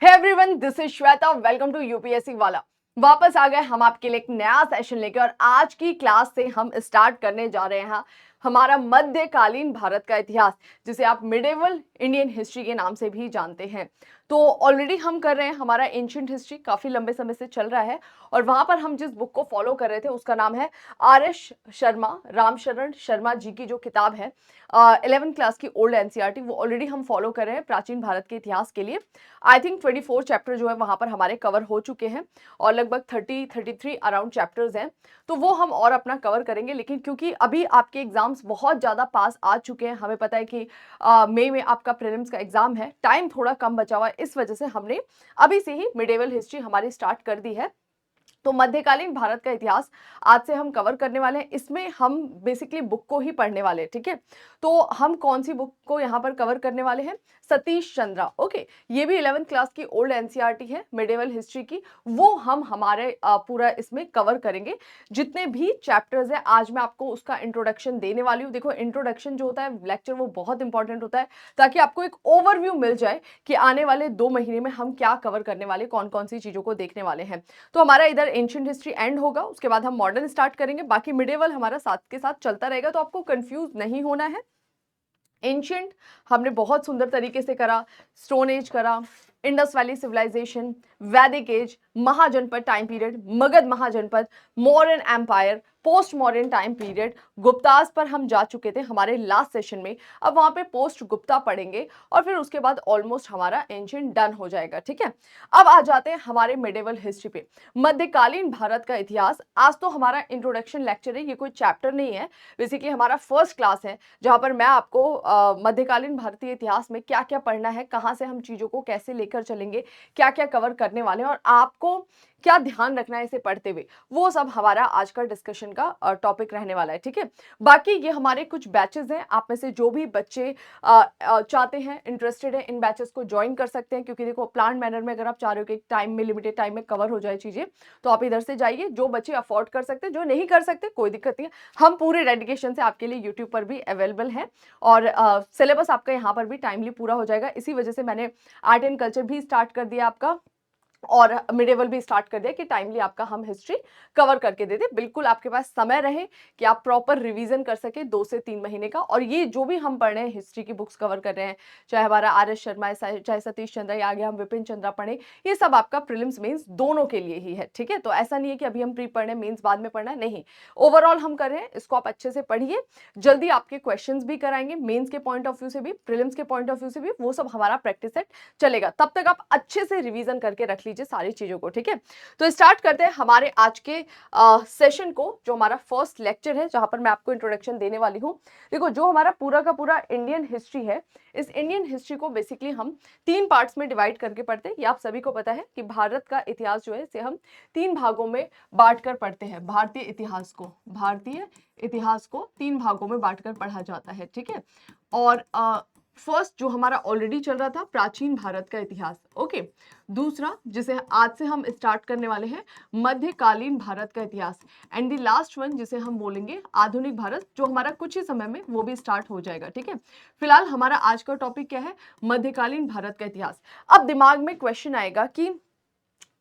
Hey everyone, this is Shweta. Welcome to UPSC वाला। वापस आ गए हम आपके लिए एक नया सेशन लेके, और आज की क्लास से हम स्टार्ट करने जा रहे हैं हमारा मध्यकालीन भारत का इतिहास, जिसे आप मिडेवल इंडियन हिस्ट्री के नाम से भी जानते हैं। तो ऑलरेडी हम कर रहे हैं हमारा एंशिएंट हिस्ट्री, काफी लंबे समय से चल रहा है, और वहां पर हम जिस बुक को फॉलो कर रहे थे उसका नाम है आर.एस. शर्मा, रामशरण शर्मा जी की जो किताब है 11th क्लास की ओल्ड एनसीईआरटी, वो ऑलरेडी हम फॉलो कर रहे हैं प्राचीन भारत के इतिहास के लिए। आई थिंक 24 चैप्टर जो है वहां पर हमारे कवर हो चुके हैं, और लगभग 33 अराउंड चैप्टर्स हैं, तो वो हम और अपना कवर करेंगे। लेकिन क्योंकि अभी आपके एग्जाम्स बहुत ज्यादा पास आ चुके हैं, हमें पता है कि मई में आपका प्रीलिम्स का एग्जाम है, टाइम थोड़ा कम बचा हुआ है, इस वजह से हमने अभी से ही मिडेवल हिस्ट्री हमारी स्टार्ट कर दी है। तो मध्यकालीन भारत का इतिहास आज से हम कवर करने वाले हैं। इसमें हम बेसिकली बुक को ही पढ़ने वाले हैं, ठीक है। तो हम कौन सी बुक को यहाँ पर कवर करने वाले हैं? सतीश चंद्रा। ओके, ये भी 11th क्लास की ओल्ड एनसीईआरटी है मिडेवल हिस्ट्री की, वो हम हमारे पूरा इसमें कवर करेंगे। जितने भी चैप्टर्स हैं आज मैं आपको उसका इंट्रोडक्शन देने वाली हूँ। देखो, इंट्रोडक्शन जो होता है लेक्चर, वो बहुत इंपॉर्टेंट होता है, ताकि आपको एक ओवरव्यू मिल जाए कि आने वाले 2 महीने में हम क्या कवर करने वाले, कौन कौन सी चीजों को देखने वाले हैं। तो हमारा इधर एंशिएंट हिस्ट्री एंड होगा, उसके बाद हम मॉडर्न स्टार्ट करेंगे, बाकी मिडेवल हमारा साथ के साथ चलता रहेगा, तो आपको कंफ्यूज नहीं होना है। एंशिएंट हमने बहुत सुंदर तरीके से करा, स्टोन एज करा, Indus valley civilisation, Vedic age, Mahajanapada time period, Magadha Mahajanapada, Mauryan empire, post modern time period, Guptas पर हम जा चुके थे हमारे लास्ट सेशन में। अब वहां पे पोस्ट गुप्ता पढ़ेंगे, और फिर उसके बाद ऑलमोस्ट हमारा एंशिएंट डन हो जाएगा, ठीक है। अब आ जाते हैं हमारे मिडेवल हिस्ट्री पे, मध्यकालीन भारत का इतिहास। आज तो हमारा इंट्रोडक्शन लेक्चर है, ये कोई चैप्टर नहीं है, बेसिकली हमारा फर्स्ट क्लास है, जहां पर मैं आपको मध्यकालीन भारतीय इतिहास में क्या क्या पढ़ना है, कहां से हम चीजों को कैसे लेकर चलेंगे, क्या क्या कवर करने वाले हैं, और आपको क्या ध्यान रखना है इसे पढ़ते हुए, वो सब हमारा आज का डिस्कशन का टॉपिक रहने वाला है, ठीक है। बाकी ये हमारे कुछ बैचेस हैं, आप में से जो भी बच्चे चाहते हैं, इंटरेस्टेड है, इन बैचेस को ज्वाइन कर सकते हैं। क्योंकि देखो, प्लान मैनर में अगर आप चाह रहे हो कि टाइम में, लिमिटेड टाइम में कवर हो जाए चीजें, तो आप इधर से जाइए। जो बच्चे अफोर्ड कर सकते हैं, जो नहीं कर सकते, कोई दिक्कत नहीं है, हम पूरे डेडिकेशन से आपके लिए यूट्यूब पर भी अवेलेबल है, और सिलेबस आपका यहाँ पर भी टाइमली पूरा हो जाएगा। इसी वजह से मैंने आर्ट एंड कल्चर भी स्टार्ट कर दिया आपका, और मिडेवल भी स्टार्ट कर दिया कि टाइमली आपका हम हिस्ट्री कवर करके दे दे। बिल्कुल आपके पास समय रहे कि आप प्रॉपर रिवीजन कर सके 2 से 3 महीने का। और ये जो भी हम पढ़ रहे हैं, हिस्ट्री की बुक्स कवर कर रहे हैं, चाहे हमारा आर.एस. शर्मा है, चाहे सतीश चंद्र, या आगे हम विपिन चंद्रा पढ़े, ये सब आपका प्रीलिम्स मेंस दोनों के लिए ही है, ठीक है। तो ऐसा नहीं है कि अभी हम प्री पढ़ रहे हैं, मेंस बाद में पढ़ना है, नहीं, ओवरऑल हम कर रहे हैं। इसको आप अच्छे से पढ़िए, जल्दी आपके क्वेश्चन भी कराएंगे, मेन्स के पॉइंट ऑफ व्यू से भी, प्रीलिम्स के पॉइंट ऑफ व्यू से भी, वो सब हमारा प्रैक्टिस सेट चलेगा। तब तक आप अच्छे से रिवीजन करके रख लीजिए सारी चीजों को, ठीक है। तो स्टार्ट करते हैं हमारे आज के सेशन को, जो हमारा फर्स्ट लेक्चर है, जहां पर मैं आपको इंट्रोडक्शन देने वाली हूं। देखो, जो हमारा पूरा का पूरा इंडियन हिस्ट्री है, इस इंडियन हिस्ट्री को बेसिकली हम 3 पार्ट्स में डिवाइड करके पढ़ते हैं। ये आप सभी को पता है कि भारत का इतिहास जो है, इसे हम 3 भागों में बांटकर पढ़ते हैं। भारतीय इतिहास को 3 भागों में बांटकर पढ़ा जाता है, ठीक है। और फर्स्ट जो हमारा ऑलरेडी चल रहा था, प्राचीन भारत का इतिहास, ओके। दूसरा, जिसे आज से हम स्टार्ट करने वाले हैं, मध्यकालीन भारत का इतिहास। एंड द लास्ट वन, जिसे हम बोलेंगे आधुनिक भारत, जो हमारा कुछ ही समय में वो भी स्टार्ट हो जाएगा, ठीक है। फिलहाल हमारा आज का टॉपिक क्या है? मध्यकालीन भारत का इतिहास। अब दिमाग में क्वेश्चन आएगा कि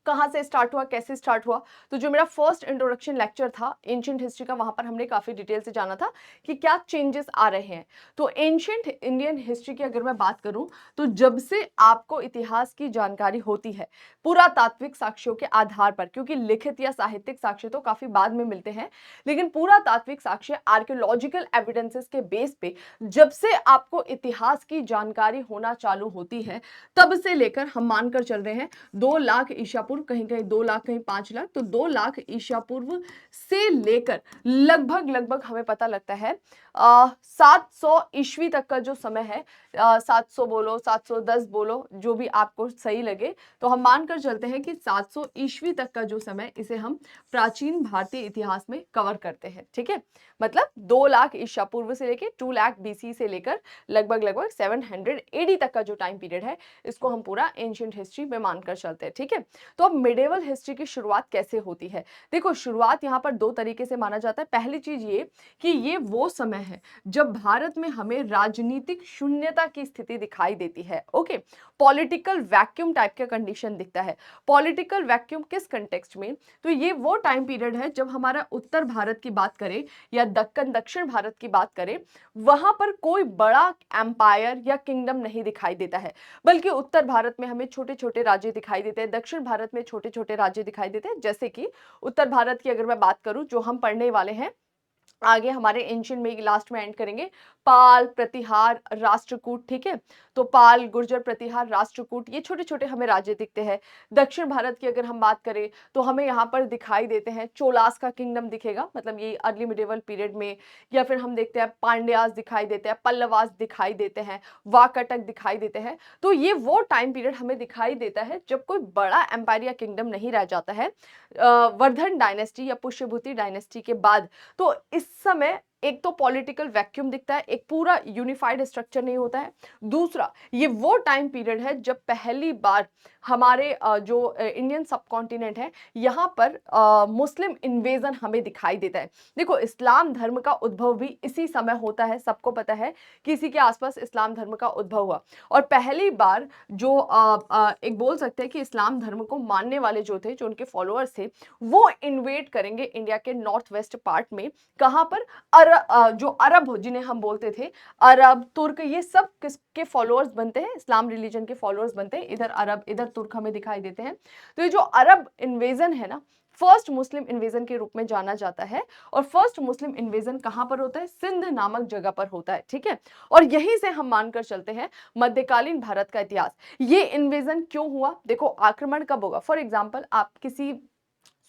कहाँ से स्टार्ट हुआ, कैसे स्टार्ट हुआ। तो जो मेरा फर्स्ट इंट्रोडक्शन लेक्चर था एंशिएंट हिस्ट्री का, वहां पर हमने काफी डिटेल से जाना था कि क्या चेंजेस आ रहे हैं। तो एंशिएंट इंडियन हिस्ट्री की अगर मैं बात करूं, तो जब से आपको इतिहास की जानकारी होती है पुरातात्विक साक्ष्यों के आधार पर, क्योंकि लिखित या साहित्यिक साक्ष्य तो काफी बाद में मिलते हैं, लेकिन पुरातात्विक साक्ष्य, आर्कियोलॉजिकल एविडेंसेस के बेस पे जब से आपको इतिहास की जानकारी होना चालू होती है, तब से लेकर हम मानकर चल रहे हैं 2 लाख ईसा पूर्व, कहीं कहीं 2 लाख, कहीं 5 लाख, तो 2 लाख ईसा पूर्व से लेकर लगभग हमें पता लगता है 700 ईस्वी तक का जो समय है, 700 बोलो, 710 बोलो, जो भी आपको सही लगे, तो हम मानकर चलते हैं कि 700 ईस्वी तक का जो समय, इसे हम प्राचीन भारतीय इतिहास में कवर करते हैं, ठीक है। मतलब 2 लाख ईसा पूर्व से लेकर 2 लाख बीसी से लेकर लगभग 700 एडी तक का जो टाइम पीरियड है, इसको हम पूरा एंशिएंट हिस्ट्री में मानकर चलते हैं, ठीक है। तो अब मिडेवल हिस्ट्री की शुरुआत कैसे होती है? देखो, शुरुआत यहाँ पर 2 तरीके से माना जाता है। पहली चीज ये कि ये वो समय है जब भारत में हमें राजनीतिक शून्यता की स्थिति दिखाई देती है। ओके, पॉलिटिकल वैक्यूम टाइप का कंडीशन दिखता है। पॉलिटिकल वैक्यूम किस कंटेक्स्ट में? तो ये वो टाइम पीरियड है जब हमारा उत्तर भारत की बात करें या दक्षिण भारत की बात करें, वहां पर कोई बड़ा एम्पायर या किंगडम नहीं दिखाई देता है, बल्कि उत्तर भारत में हमें छोटे छोटे राज्य दिखाई देते हैं, दक्षिण भारत में छोटे छोटे राज्य दिखाई देते हैं। जैसे कि उत्तर भारत की अगर मैं बात करूं, जो हम पढ़ने वाले हैं आगे हमारे एंशियंट में लास्ट में एंड करेंगे, पाल, प्रतिहार, राष्ट्रकूट। ठीक है, तो पाल, गुर्जर, प्रतिहार, राष्ट्रकूट, ये छोटे छोटे हमें राज्य दिखते हैं। दक्षिण भारत की अगर हम बात करें तो हमें यहाँ पर दिखाई देते हैं चोलास का किंगडम दिखेगा, मतलब ये अर्ली मिडिवल पीरियड में, या फिर हम देखते हैं पांड्यास दिखाई देते हैं, पल्लवास दिखाई देते हैं, वाकटक दिखाई देते हैं। तो ये वो टाइम पीरियड हमें दिखाई देता है जब कोई बड़ा एम्पायर या किंगडम नहीं रह जाता है वर्धन डायनेस्टी या पुष्यभूति डायनेस्टी के बाद। तो इस समय एक तो पॉलिटिकल वैक्यूम दिखता है, एक पूरा यूनिफाइड स्ट्रक्चर नहीं होता है। दूसरा, ये वो टाइम पीरियड है जब पहली बार हमारे जो इंडियन सब कॉन्टिनेंट है, यहाँ पर मुस्लिम इन्वेजन हमें दिखाई देता है। देखो, इस्लाम धर्म का उद्भव भी इसी समय होता है, सबको पता है कि इसी के आसपास इस्लाम धर्म का उद्भव हुआ। और पहली बार जो एक बोल सकते हैं कि इस्लाम धर्म को मानने वाले जो थे, जो उनके फॉलोअर्स थे, वो इन्वेड करेंगे इंडिया के नॉर्थ वेस्ट पार्ट में। कहाँ पर? जो अरब हो, जिन्हें हम बोलते थे अरब, तुर्क, ये सब किसके फॉलोअर्स बनते हैं? इस्लाम रिलीजन के फॉलोअर्स बनते हैं। इधर अरब, इधर तुर्क हमें दिखाई देते हैं। तो ये जो अरब इन्वेजन है ना, फर्स्ट मुस्लिम इन्वेजन के रूप में जाना जाता है। और फर्स्ट मुस्लिम इन्वेजन कहां पर होता है? सिंध नामक जगह पर होता है। ठीक है, और यहीं से हम मानकर चलते हैं मध्यकालीन भारत का इतिहास। ये इन्वेजन क्यों हुआ? देखो, आक्रमण कब होगा? फॉर एग्जाम्पल, आप किसी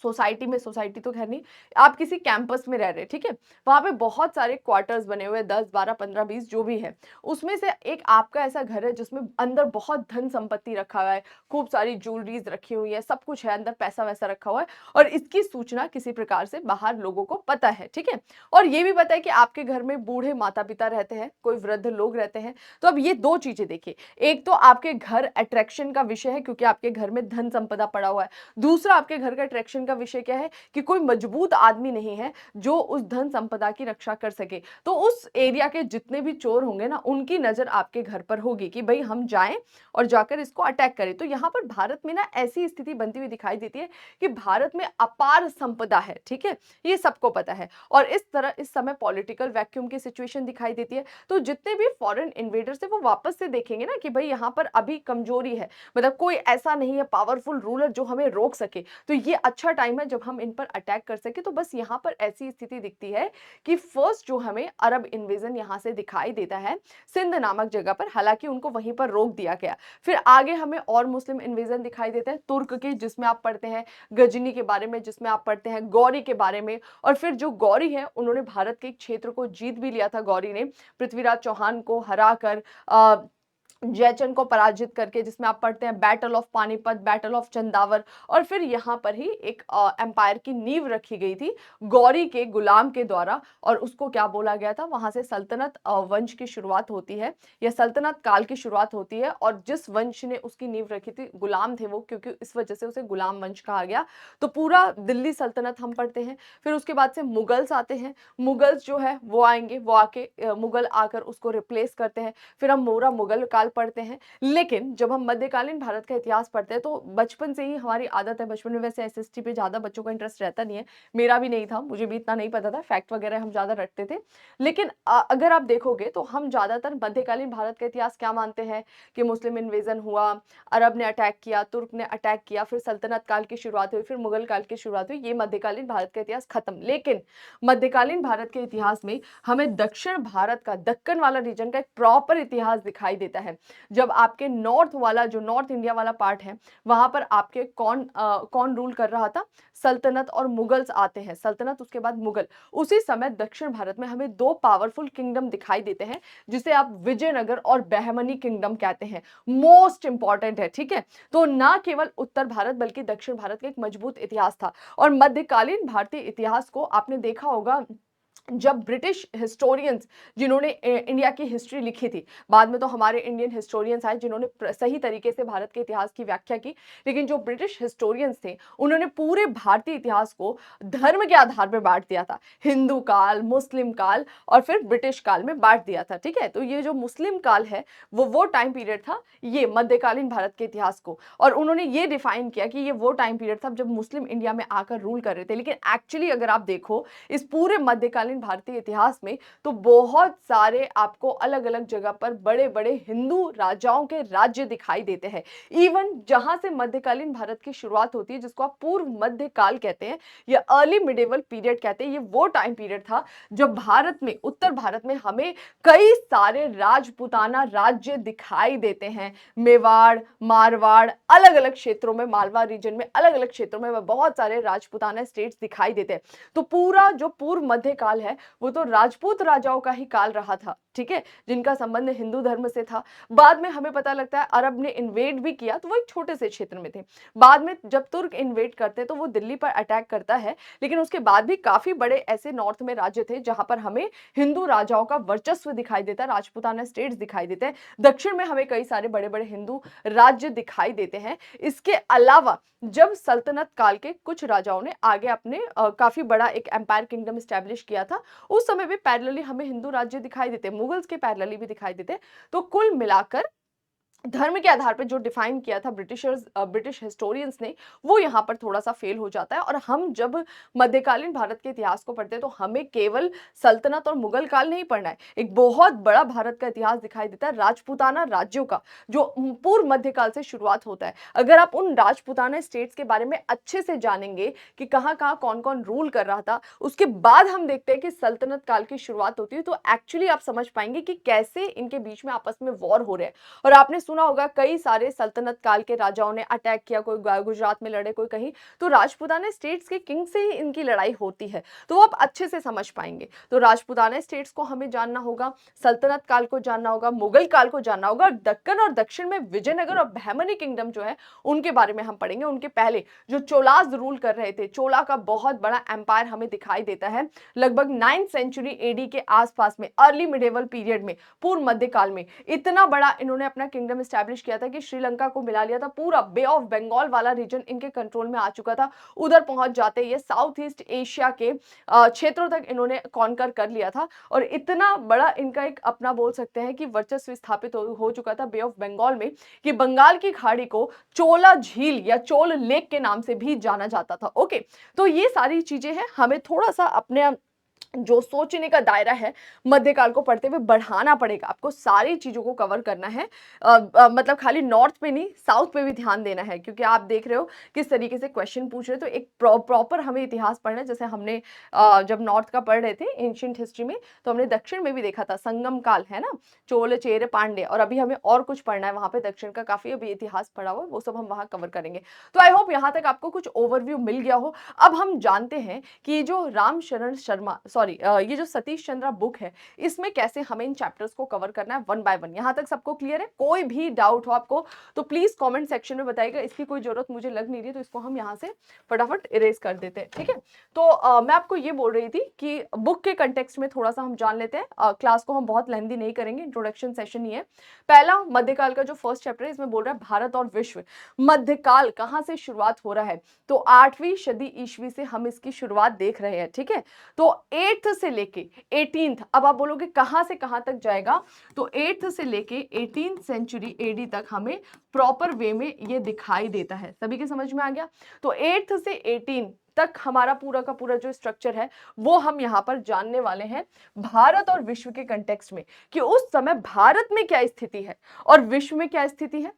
सोसाइटी में, सोसाइटी तो खैर नहीं, आप किसी कैंपस में रह रहे हैं, ठीक है, वहां पे बहुत सारे क्वार्टर्स बने हुए, 10, 12, 15, 20 जो भी है, उसमें से एक आपका ऐसा घर है जिसमें अंदर बहुत धन संपत्ति रखा हुआ है, खूब सारी ज्वेलरीज रखी हुई है, सब कुछ है अंदर, पैसा वैसा रखा हुआ है, और इसकी सूचना किसी प्रकार से बाहर लोगों को पता है। ठीक है, और ये भी पता है कि आपके घर में बूढ़े माता पिता रहते हैं, कोई वृद्ध लोग रहते हैं। तो अब ये दो चीजें देखिए, एक तो आपके घर अट्रैक्शन का विषय है क्योंकि आपके घर में धन संपदा पड़ा हुआ है। दूसरा, आपके घर का अट्रैक्शन का विषय क्या है कि कोई मजबूत आदमी नहीं है जो उस धन संपदा की रक्षा कर सके। तो उस एरिया के जितने भी चोर होंगे ना, उनकी नजर आपके घर पर होगी कि भाई हम जाएं और जाकर इसको अटैक करें। तो यहाँ पर भारत में ना ऐसी स्थिति बनती हुई दिखाई देती है कि भारत में अपार संपदा है। ठीक है, ये सबको पता है, और इस तरह इस समय पॉलिटिकल वैक्यूम की सिचुएशन दिखाई देती है। तो जितने भी फॉरेन इन्वेडर्स है वो वापस से देखेंगे ना कि भाई यहाँ पर अभी कमजोरी है, मतलब कोई ऐसा नहीं है पावरफुल रूलर जो हमें रोक सके, तो ये अच्छा टाइम है जब हम इन पर अटैक कर सके। तो बस यहाँ पर ऐसी स्थिति दिखती है कि फर्स्ट जो हमें अरब इन्वेजन यहाँ से दिखाई देता है सिंध नामक जगह पर, हालांकि उनको वहीं पर रोक दिया गया। फिर आगे हमें और मुस्लिम इन्वेजन दिखाई देते हैं तुर्क के, जिसमें आप पढ़ते हैं गजनी के बारे में, जिसमें आप पढ़ते हैं गौरी के बारे में। और फिर जो गौरी है उन्होंने भारत के एक क्षेत्र को जीत भी लिया था। गौरी ने पृथ्वीराज चौहान को हरा कर जयचंद को पराजित करके, जिसमें आप पढ़ते हैं battle of Panipat, battle of Chandawar. और फिर यहाँ पर ही एक एम्पायर की नींव रखी गई थी गौरी के गुलाम के द्वारा, और उसको क्या बोला गया था? वहां से सल्तनत वंश की शुरुआत होती है, या सल्तनत काल की शुरुआत होती है। और जिस वंश ने उसकी नींव रखी थी, गुलाम थे वो, क्योंकि इस वजह से उसे गुलाम वंश कहा गया। तो पूरा दिल्ली सल्तनत हम पढ़ते हैं। फिर उसके बाद से मुगल्स आते हैं, मुगल्स जो है वो आएंगे, वो आके मुगल आकर उसको रिप्लेस करते हैं। फिर हम मोरा मुगल काल पढ़ते हैं। लेकिन जब हम मध्यकालीन भारत का इतिहास पढ़ते हैं तो बचपन से ही हमारी आदत है, बचपन में वैसे एसएसटी पे ज्यादा बच्चों का इंटरेस्ट रहता नहीं है, मेरा भी नहीं था, मुझे भी इतना नहीं पता था, फैक्ट वगैरह हम ज्यादा रटते थे। लेकिन अगर आप देखोगे तो हम ज्यादातर मध्यकालीन भारत का इतिहास क्या मानते हैं कि मुस्लिम इन्वेजन हुआ, अरब ने अटैक किया, तुर्क ने अटैक किया, फिर सल्तनत काल की शुरुआत हुई, फिर मुगल काल की शुरुआत हुई, ये मध्यकालीन भारत का इतिहास खत्म। लेकिन मध्यकालीन भारत के इतिहास में हमें दक्षिण भारत का, दक्कन वाला रीजन का एक प्रॉपर इतिहास दिखाई देता है। जब आपके नॉर्थ वाला, जो नॉर्थ इंडिया वाला पार्ट है, वहां पर आपके कौन रूल कर रहा था? सल्तनत और मुगल्स आते हैं, सल्तनत उसके बाद मुगल। उसी समय दक्षिण भारत में हमें दो पावरफुल किंगडम दिखाई देते हैं, जिसे आप विजयनगर और बहमनी किंगडम कहते हैं। मोस्ट इंपॉर्टेंट है, ठीक है। तो ना केवल उत्तर भारत बल्कि दक्षिण भारत का एक मजबूत इतिहास था। और मध्यकालीन भारतीय इतिहास को आपने देखा होगा जब ब्रिटिश हिस्टोरियंस जिन्होंने इंडिया की हिस्ट्री लिखी थी, बाद में तो हमारे इंडियन हिस्टोरियंस आए जिन्होंने सही तरीके से भारत के इतिहास की व्याख्या की, लेकिन जो ब्रिटिश हिस्टोरियंस थे उन्होंने पूरे भारतीय इतिहास को धर्म के आधार पर बांट दिया था। हिंदू काल, मुस्लिम काल और फिर ब्रिटिश काल में बांट दिया था। ठीक है, तो ये जो मुस्लिम काल है वो टाइम पीरियड था, ये मध्यकालीन भारत के इतिहास को, और उन्होंने ये डिफाइन किया कि ये वो टाइम पीरियड था जब मुस्लिम इंडिया में आकर रूल कर रहे थे। लेकिन एक्चुअली अगर आप देखो इस पूरे मध्यकालीन भारतीय इतिहास में, तो बहुत सारे आपको अलग अलग जगह पर बड़े बड़े हिंदू राजाओं के राज्य दिखाई देते हैं। इवन जहां से मध्यकालीन भारत की शुरुआत होती है, जिसको आप पूर्व मध्यकाल कहते हैं या अर्ली मिडिवल पीरियड कहते हैं, ये वो टाइम पीरियड था जब भारत में, उत्तर भारत में हमें कई सारे राजपूताना राज्य दिखाई देते हैं। मेवाड़, मारवाड़, अलग अलग क्षेत्रों में, मालवा रीजन में अलग अलग क्षेत्रों में बहुत सारे राजपूताना स्टेट्स दिखाई देते हैं। तो पूरा जो पूर्व मध्यकाल है वो तो राजपूत राजाओं का ही काल रहा था, ठीक है, जिनका संबंध हिंदू धर्म से था। बाद में हमें पता लगता है अरब ने इन्वेड भी किया, तो वो एक छोटे से क्षेत्र में थे। बाद में जब तुर्क इन्वेड करते तो वो दिल्ली पर अटैक करता है, लेकिन उसके बाद भी काफी बड़े ऐसे नॉर्थ में राज्य थे जहां पर हमें हिंदू राजाओं का वर्चस्व दिखाई देता है, राजपूताना स्टेट्स दिखाई देते हैं। दक्षिण में हमें कई सारे बड़े बड़े हिंदू राज्य दिखाई देते हैं। इसके अलावा जब सल्तनत काल के कुछ राजाओं ने आगे अपने काफी बड़ा एक एम्पायर किंगडम स्टैब्लिश किया था, उस समय भी पैरेलली हमें हिंदू राज्य दिखाई देते, मुगल्स के पैरेलली भी दिखाई देते। तो कुल मिलाकर धर्म के आधार पे जो डिफाइन किया था ब्रिटिश हिस्टोरियंस ने, वो यहाँ पर थोड़ा सा फेल हो जाता है। और हम जब मध्यकालीन भारत के इतिहास को पढ़ते हैं तो हमें केवल सल्तनत और मुगल काल नहीं पढ़ना है, एक बहुत बड़ा भारत का इतिहास दिखाई देता है राजपूताना राज्यों का, जो पूर्व मध्यकाल से शुरुआत होता है। अगर आप उन राजपूताना स्टेट्स के बारे में अच्छे से जानेंगे कि कहाँ कहाँ कौन कौन रूल कर रहा था, उसके बाद हम देखते हैं कि सल्तनत काल की शुरुआत होती है, तो एक्चुअली आप समझ पाएंगे कि कैसे इनके बीच में आपस में वॉर हो रहे हैं। और आपने सुना होगा कई सारे सल्तनत काल के राजाओं ने अटैक किया, कोई गुजरात में लड़े, कोई कहीं, तो राजपूताना स्टेट्स के किंग से ही इनकी लड़ाई होती है, तो आप अच्छे से समझ पाएंगे। तो राजपूताना स्टेट्स को हमें जानना होगा, सल्तनत काल को जानना होगा, मुगल काल को जानना होगा, दक्कन और दक्षिण में विजयनगर और बहमनी किंगडम जो है उनके बारे में हम पढ़ेंगे। उनके पहले जो चोलाज रूल कर रहे थे, चोला का बहुत बड़ा एम्पायर हमें दिखाई देता है लगभग 9th सेंचुरी एडी के आसपास में, अर्ली मिडिवल पीरियड में, पूर्व मध्यकाल में। इतना बड़ा इन्होंने अपना किंगडम एस्टैब्लिश किया था कि श्रीलंका को मिला लिया था, पूरा बे ऑफ बंगाल वाला रीजन इनके कंट्रोल में आ चुका था। उधर पहुंच जाते ये साउथ ईस्ट एशिया के क्षेत्रों तक इन्होंने कॉन्कर कर लिया था, और इतना बड़ा इनका एक अपना बोल सकते हैं कि वर्चस्व स्थापित हो चुका था बे ऑफ बंगाल में, कि बंगाल की खाड़ी को चोला झील या चोल लेक के नाम से भी जाना जाता था। ओके, तो ये सारी चीजें हैं, हमें थोड़ा सा अपने जो सोचने का दायरा है मध्यकाल को पढ़ते हुए बढ़ाना पड़ेगा, आपको सारी चीजों को कवर करना है। मतलब खाली नॉर्थ पे नहीं, साउथ पे भी ध्यान देना है, क्योंकि आप देख रहे हो किस तरीके से क्वेश्चन पूछ रहे, तो एक प्रॉपर हमें इतिहास पढ़ना है। जैसे हमने जब नॉर्थ का पढ़ रहे थे एंशिएंट हिस्ट्री में, तो हमने दक्षिण में भी देखा था संगम काल, है ना, चोल चेर पांडे, और अभी हमें और कुछ पढ़ना है वहां पे दक्षिण का, काफी अभी इतिहास पढ़ा हुआ, वो सब हम वहां कवर करेंगे। तो आई होप यहाँ तक आपको कुछ ओवरव्यू मिल गया हो। अब हम जानते हैं कि जो राम शरण शर्मा, ये जो सतीश चंद्रा बुक है, इसमें कैसे हमें इन चैप्टर्स को कवर करना है वन बाय वन। यहां तक सबको क्लियर है? कोई भी डाउट हो आपको तो प्लीज कमेंट सेक्शन में बताइएगा, इसकी कोई जरूरत मुझे लग नहीं रही, तो इसको हम यहां से फटाफट इरेज कर देते हैं, ठीक है। तो मैं आपको ये बोल रही थी कि बुक के कंटेक्स्ट में थोड़ा सा हम जान लेते हैं, क्लास को हम बहुत लेंथी नहीं करेंगे, इंट्रोडक्शन सेशन ही है। पहला मध्यकाल का जो फर्स्ट चैप्टर है, इसमें बोल रहा है भारत और विश्व। मध्यकाल कहां से शुरुआत हो रहा है, तो 8वीं सदी ईस्वी से हम इसकी शुरुआत देख रहे हैं, ठीक है। तो 8th से लेके 18th, अब आप बोलोगे कहां से कहां तक जाएगा, तो 8th से लेके 18th सेंचुरी एडी तक हमें प्रॉपर वे में ये दिखाई देता है। सभी के समझ में आ गया? तो 8th से 18 तक हमारा पूरा का पूरा जो स्ट्रक्चर है वो हम यहां पर जानने वाले हैं भारत और विश्व के कंटेक्स्ट में, कि उस समय भारत में क्या स्थिति है और विश्व में क्या स्थिति है।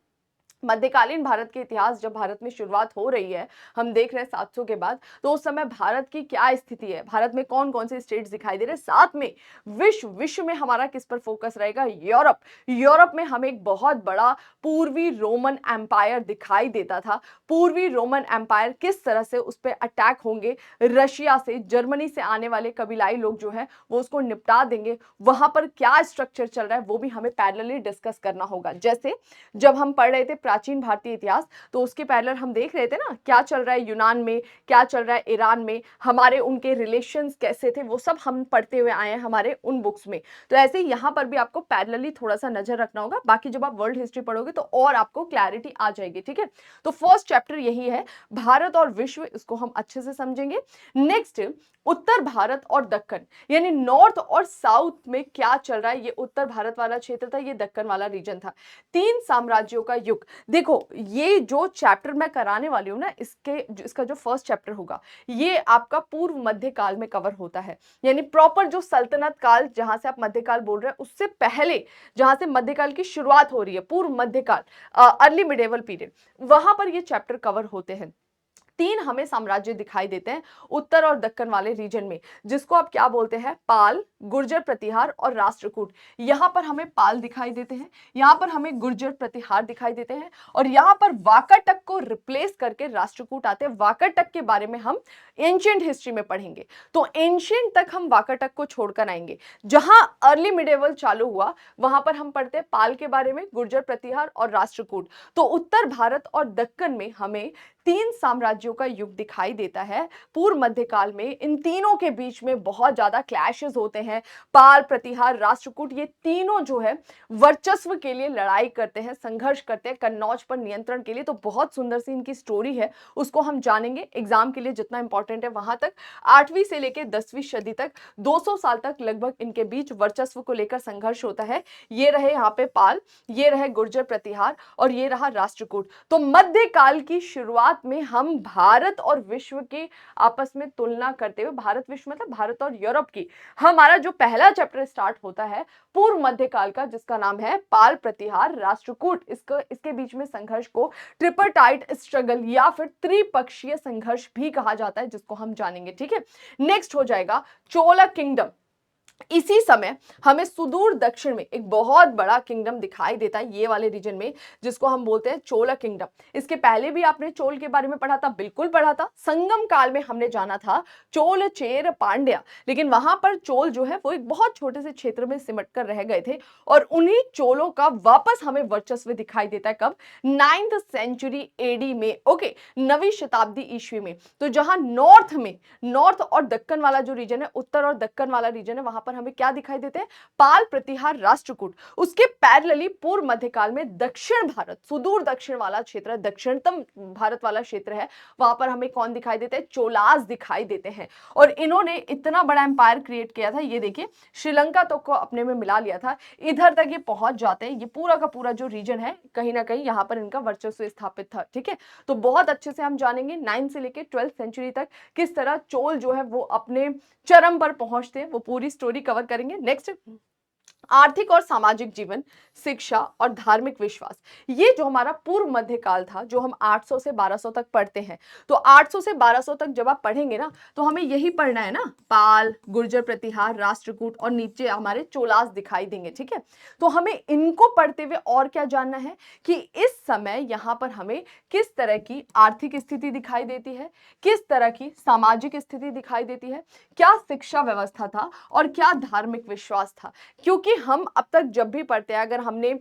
मध्यकालीन भारत के इतिहास जब भारत में शुरुआत हो रही है, हम देख रहे हैं 700 के बाद, तो उस समय भारत की क्या स्थिति है, भारत में कौन कौन से स्टेट्स दिखाई दे रहे हैं, साथ में विश्व में हमारा किस पर फोकस रहेगा, यूरोप में हमें एक बहुत बड़ा पूर्वी रोमन एम्पायर दिखाई देता था। पूर्वी रोमन एम्पायर किस तरह से उस पर अटैक होंगे, रशिया से, जर्मनी से आने वाले कबीलाई लोग जो है वो उसको निपटा देंगे, वहां पर क्या स्ट्रक्चर चल रहा है वो भी हमें पैरेलली डिस्कस करना होगा। जैसे जब हम पढ़ रहे थे प्राचीन भारतीय इतिहास, तो उसके पैरेलल हम देख रहे थे ना क्या चल रहा है यूनान में, क्या चल रहा है ईरान में, हमारे उनके रिलेशंस कैसे थे, वो सब हम पढ़ते हुए आए हैं हमारे उन बुक्स में। तो ऐसे ही यहाँ पर भी आपको पैरेलली थोड़ा सा नजर रखना होगा, बाकी जब आप वर्ल्ड हिस्ट्री पढ़ोगे तो और आपको क्लैरिटी आ जाएगी, ठीक है। तो फर्स्ट चैप्टर यही है, भारत और विश्व, इसको हम अच्छे से समझेंगे। नेक्स्ट, उत्तर भारत और दक्कन, यानी नॉर्थ और साउथ में क्या चल रहा है। ये उत्तर भारत वाला क्षेत्र था, ये दक्कन वाला रीजन था। तीन साम्राज्यों का युग। देखो ये जो चैप्टर मैं कराने वाली हूं ना, इसका जो फर्स्ट चैप्टर होगा ये आपका पूर्व मध्यकाल में कवर होता है, यानी प्रॉपर जो सल्तनत काल, जहां से आप मध्यकाल बोल रहे हैं उससे पहले, जहां से मध्यकाल की शुरुआत हो रही है, पूर्व मध्यकाल, अर्ली मिडेवल पीरियड, वहां पर ये चैप्टर कवर होते हैं। तीन हमें साम्राज्य दिखाई देते हैं उत्तर और दक्कन वाले रीजन में, जिसको आप क्या बोलते हैं, पाल, गुर्जर प्रतिहार और राष्ट्रकूट। यहां पर हमें पाल दिखाई देते हैं, यहां पर हमें गुर्जर प्रतिहार दिखाई देते हैं, और यहां पर वाकाटक को रिप्लेस करके राष्ट्रकूट आते हैं। वाकाटक के बारे में हम एंशिएंट हिस्ट्री में पढ़ेंगे, तो एंशिएंट तक हम वाकाटक को छोड़कर आएंगे। जहां अर्ली मिडेवल चालू हुआ वहां पर हम पढ़ते हैं पाल के बारे में, गुर्जर प्रतिहार और राष्ट्रकूट। तो उत्तर भारत और दक्कन में हमें तीन साम्राज्यों का युग दिखाई देता है पूर्व मध्यकाल में। इन तीनों के बीच में बहुत ज्यादा क्लैशेस होते हैं। पाल, प्रतिहार, राष्ट्रकूट, ये तीनों जो है वर्चस्व के लिए लड़ाई करते हैं, संघर्ष करते हैं कन्नौज पर नियंत्रण के लिए। तो बहुत सुंदर सी इनकी स्टोरी है, उसको हम जानेंगे एग्जाम के लिए जितना इंपॉर्टेंट है वहां तक। 8वीं से लेकर 10वीं सदी तक 200 साल तक लगभग इनके बीच वर्चस्व को लेकर संघर्ष होता है। ये रहे यहाँ पे पाल, ये रहे गुर्जर प्रतिहार, और ये रहा राष्ट्रकूट। तो मध्यकाल की शुरुआत में हम भारत और विश्व की आपस में तुलना करते हुए, भारत विश्व मतलब भारत और यूरोप की, हमारा जो पहला चैप्टर स्टार्ट होता है पूर्व मध्यकाल का, जिसका नाम है पाल, प्रतिहार, राष्ट्रकूट। इसके बीच में संघर्ष को ट्रिपरटाइट स्ट्रगल या फिर त्रिपक्षीय संघर्ष भी कहा जाता है, जिसको हम जानेंगे, ठीक है। नेक्स्ट हो जाएगा चोला किंगडम। इसी समय हमें सुदूर दक्षिण में एक बहुत बड़ा किंगडम दिखाई देता है, ये वाले रीजन में, जिसको हम बोलते हैं चोला किंगडम। इसके पहले भी आपने चोल के बारे में पढ़ा था, बिल्कुल पढ़ा था। संगम काल में हमने जाना था चोल, चेर, पांड्या, लेकिन वहां पर चोल जो है वो एक बहुत छोटे से क्षेत्र में सिमट कर रह गए थे, और उन्हीं चोलों का वापस हमें वर्चस्व दिखाई देता है कब, 9th सेंचुरी एडी में, ओके, 9वीं शताब्दी ईस्वी में। तो जहां नॉर्थ और दक्कन वाला जो रीजन है, उत्तर और दक्कन वाला रीजन है, वहां पर हमें क्या दिखाई देते हैं, पाल, प्रतिहार, राष्ट्रकूट। उसके पैरेलली पूर्व मध्यकाल में दक्षिण भारत, सुदूर दक्षिण वाला क्षेत्र, दक्षिणतम भारत वाला क्षेत्र है, वहां पर हमें कौन दिखाई देते हैं, चोलास दिखाई देते हैं। और इन्होंने इतना बड़ा एम्पायर क्रिएट किया था, ये देखिए श्रीलंका तो को अपने में मिला लिया था, इधर तक ये पहुंच जाते हैं। ये पूरा का पूरा जो रीजन है कहीं ना कहीं यहां पर इनका वर्चस्व स्थापित था, ठीक है। तो बहुत अच्छे से हम जानेंगे 9 से लेकर 12th सेंचुरी तक किस तरह चोल जो है वो अपने चरम पर पहुंचते हैं, वो पूरी स्टोरी कवर करेंगे। नेक्स्ट, आर्थिक और सामाजिक जीवन, शिक्षा और धार्मिक विश्वास। ये जो हमारा पूर्व मध्यकाल था, जो हम 800 से 1200 तक पढ़ते हैं, तो 800 से 1200 तक जब आप पढ़ेंगे ना, तो हमें यही पढ़ना है ना, पाल, गुर्जर प्रतिहार, राष्ट्रकूट, और नीचे हमारे चोलास दिखाई देंगे, ठीक है। तो हमें इनको पढ़ते हुए और क्या जानना है कि इस समय यहां पर हमें किस तरह की आर्थिक स्थिति दिखाई देती है, किस तरह की सामाजिक स्थिति दिखाई देती है, क्या शिक्षा व्यवस्था था और क्या धार्मिक विश्वास था। क्योंकि हम अब तक जब भी पढ़ते हैं, अगर हमने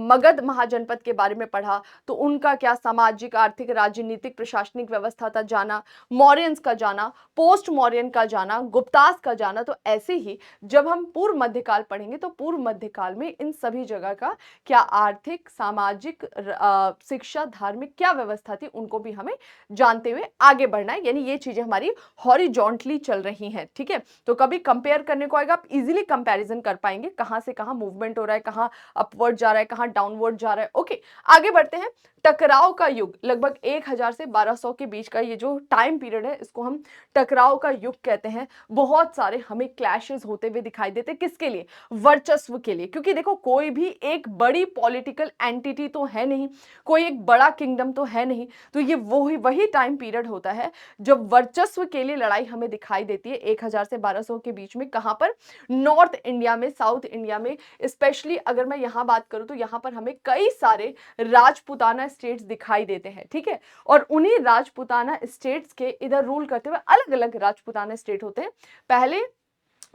मगध महाजनपद के बारे में पढ़ा तो उनका क्या सामाजिक, आर्थिक, राजनीतिक, प्रशासनिक व्यवस्था था जाना, मौर्यंस का जाना, पोस्ट मौर्यन का जाना, गुप्तास का जाना। तो ऐसे ही जब हम पूर्व मध्यकाल पढ़ेंगे तो पूर्व मध्यकाल में इन सभी जगह का क्या आर्थिक, सामाजिक, शिक्षा, धार्मिक क्या व्यवस्था थी, उनको भी हमें जानते हुए आगे बढ़ना है। यानी ये चीजें हमारी हॉरिजॉन्टली चल रही हैं, ठीक है। तो कभी कंपेयर करने को आएगा, आप इजीली कंपैरिजन कर पाएंगे, कहां से कहां मूवमेंट हो रहा है, कहां अपवर्ड जा रहा है, कहां डाउनवर्ड जा रहा है। ओके, आगे बढ़ते हैं। टकराव का युग, लगभग 1000 से 1200 के बीच का ये जो टाइम पीरियड है, इसको हम टकराव का युग कहते हैं। बहुत सारे हमें क्लैशेस होते हुए दिखाई देते हैं, किसके लिए, वर्चस्व के लिए। क्योंकि देखो कोई भी एक बड़ी पॉलिटिकल एंटिटी तो है नहीं, कोई एक बड़ा किंगडम तो है नहीं, तो ये वही टाइम पीरियड होता है जब वर्चस्व के लिए लड़ाई हमें दिखाई देती है 1000 से 1200 के बीच में। कहां पर, नॉर्थ इंडिया में, साउथ इंडिया में। स्पेशली अगर मैं यहां बात करूं तो यहां पर हमें कई सारे राजपूताना स्टेट्स दिखाई देते हैं, ठीक है। और उन्हीं राजपूताना स्टेट्स के इधर रूल करते हुए अलग अलग राजपूताना स्टेट होते हैं। पहले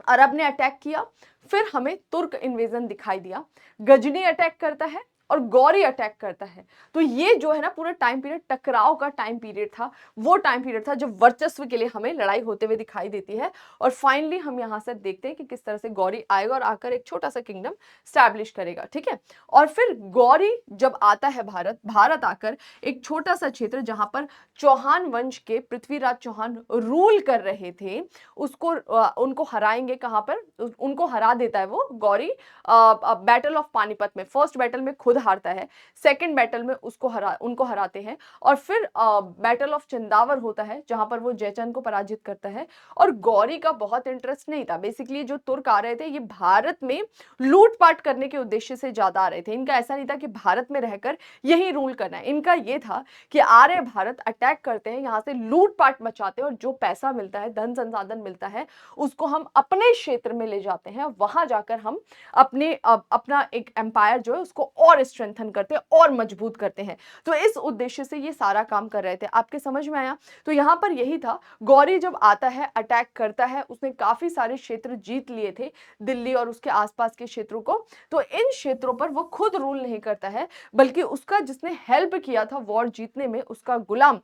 अरब ने अटैक किया, फिर हमें तुर्क इन्वेजन दिखाई दिया, गजनी अटैक करता है, और गौरी अटैक करता है। तो ये जो है ना पूरा टाइम पीरियड टकराव का टाइम पीरियड था, वो टाइम पीरियड था जब वर्चस्व के लिए हमें लड़ाई होते हुए दिखाई देती है। और फाइनली हम यहाँ से देखते हैं कि किस तरह से गौरी आएगा और आकर एक छोटा सा किंगडम स्टैब्लिश करेगा, ठीक है। और फिर गौरी जब आता है भारत आकर एक छोटा सा क्षेत्र जहां पर चौहान वंश के पृथ्वीराज चौहान रूल कर रहे थे, उसको उनको हराएंगे। कहां पर उनको हरा देता है वो गौरी, बैटल ऑफ पानीपत में। फर्स्ट बैटल में खुद हारता है, सेकंड बैटल में उनको हराते हैं, और फिर बैटल ऑफ चंदावर होता है जहां पर वो जयचंद को पराजित करता है। और गौरी का बहुत इंटरेस्ट नहीं था, बेसिकली जो तुर्क आ रहे थे ये भारत में लूटपाट करने के उद्देश्य से ज्यादा आ रहे थे। इनका ऐसा नहीं था कि भारत में रहकर यही रूल करना है, इनका ये था कि आर्य भारत अटैक करते हैं, यहां से लूटपाट मचाते हैं, और जो पैसा मिलता है, धन संसाधन मिलता है, उसको हम अपने क्षेत्र में ले जाते हैं, वहां जाकर हम अपना एक एम्पायर जो है उसको और स्ट्रेंथन करते हैं और मजबूत करते हैं। तो इस उद्देश्य से ये सारा काम कर रहे थे। आपके समझ में आया? तो यहां पर यही था, गौरी जब आता है, अटैक करता है, उसने काफी सारे क्षेत्र जीत लिए थे, दिल्ली और उसके आसपास के क्षेत्रों को। तो इन क्षेत्रों पर वो खुद रूल नहीं करता है, बल्कि उसका जिसने हेल्प किया था वॉर जीतने में, उसका गुलाम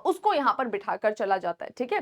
उसको यहां पर बिठाकर चला जाता है, ठीक है,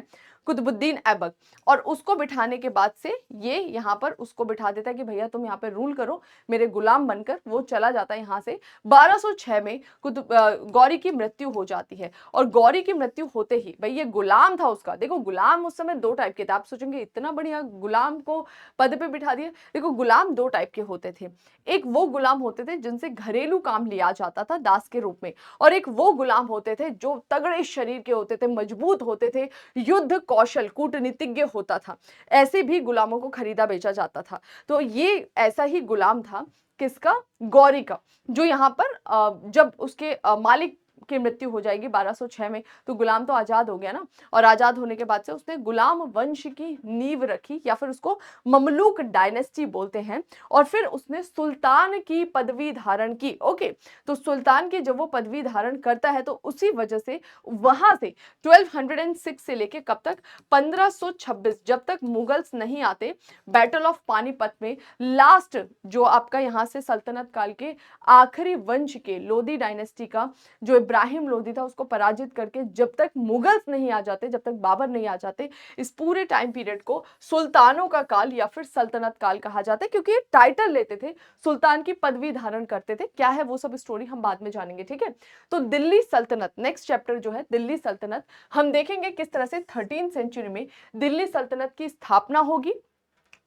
कुतुबुद्दीन ऐबक। और उसको बिठाने के बाद से ये यहां पर उसको बिठा देता है कि भैया तुम यहां पे रूल करो मेरे गुलाम बनकर। वो चला जाता है यहां से। 1206 में गौरी की मृत्यु हो जाती है। और गौरी की मृत्यु होते ही, भाई ये गुलाम था उसका, देखो गुलाम उस समय दो टाइप के थे। आप सोचेंगे इतना बढ़िया गुलाम को पद पे बिठा दिया। देखो गुलाम दो टाइप के होते थे, एक वो गुलाम होते थे जिनसे घरेलू काम लिया जाता था दास के रूप में, और एक वो गुलाम होते थे जो तगड़े शरीर के होते थे, मजबूत होते थे, युद्ध कौशल कूटनीतिज्ञ होता था। ऐसे भी गुलामों को खरीदा बेचा जाता था। तो ये ऐसा ही गुलाम था, किसका? गौरी का, जो यहाँ पर जब उसके मालिक की मृत्यु हो जाएगी 1206 में, तो गुलाम तो आजाद हो गया ना। और आजाद होने के बाद से उसने गुलाम वंश की नींव रखी, या फिर उसको ममलूक डायनेस्टी बोलते हैं। और फिर उसने सुल्तान की पदवी धारण की। ओके, तो सुल्तान की जब वो पदवी धारण करता है, तो उसी वजह से वहां से 1206 से लेके कब तक, 1526, जब तक मुगल्स नहीं आते, बैटल ऑफ पानीपत में लास्ट जो आपका यहां से सल्तनत काल के आखिरी वंश के लोधी डायनेस्टी का जो इब्राहिम लोधी था, उसको पराजित करके जब तक मुगल्स नहीं आ जाते, जब तक बाबर नहीं आ जाते, इस पूरे टाइम पीरियड को सुल्तानों का काल या फिर सल्तनत काल कहा जाता है, क्योंकि ये टाइटल लेते थे, सुल्तान की पदवी धारण करते थे। क्या है वो सब स्टोरी हम बाद में जानेंगे, ठीक है। तो दिल्ली सल्तनत, नेक्स्ट चैप्टर जो है दिल्ली सल्तनत, हम देखेंगे किस तरह से 13वीं सेंचुरी में दिल्ली सल्तनत की स्थापना होगी।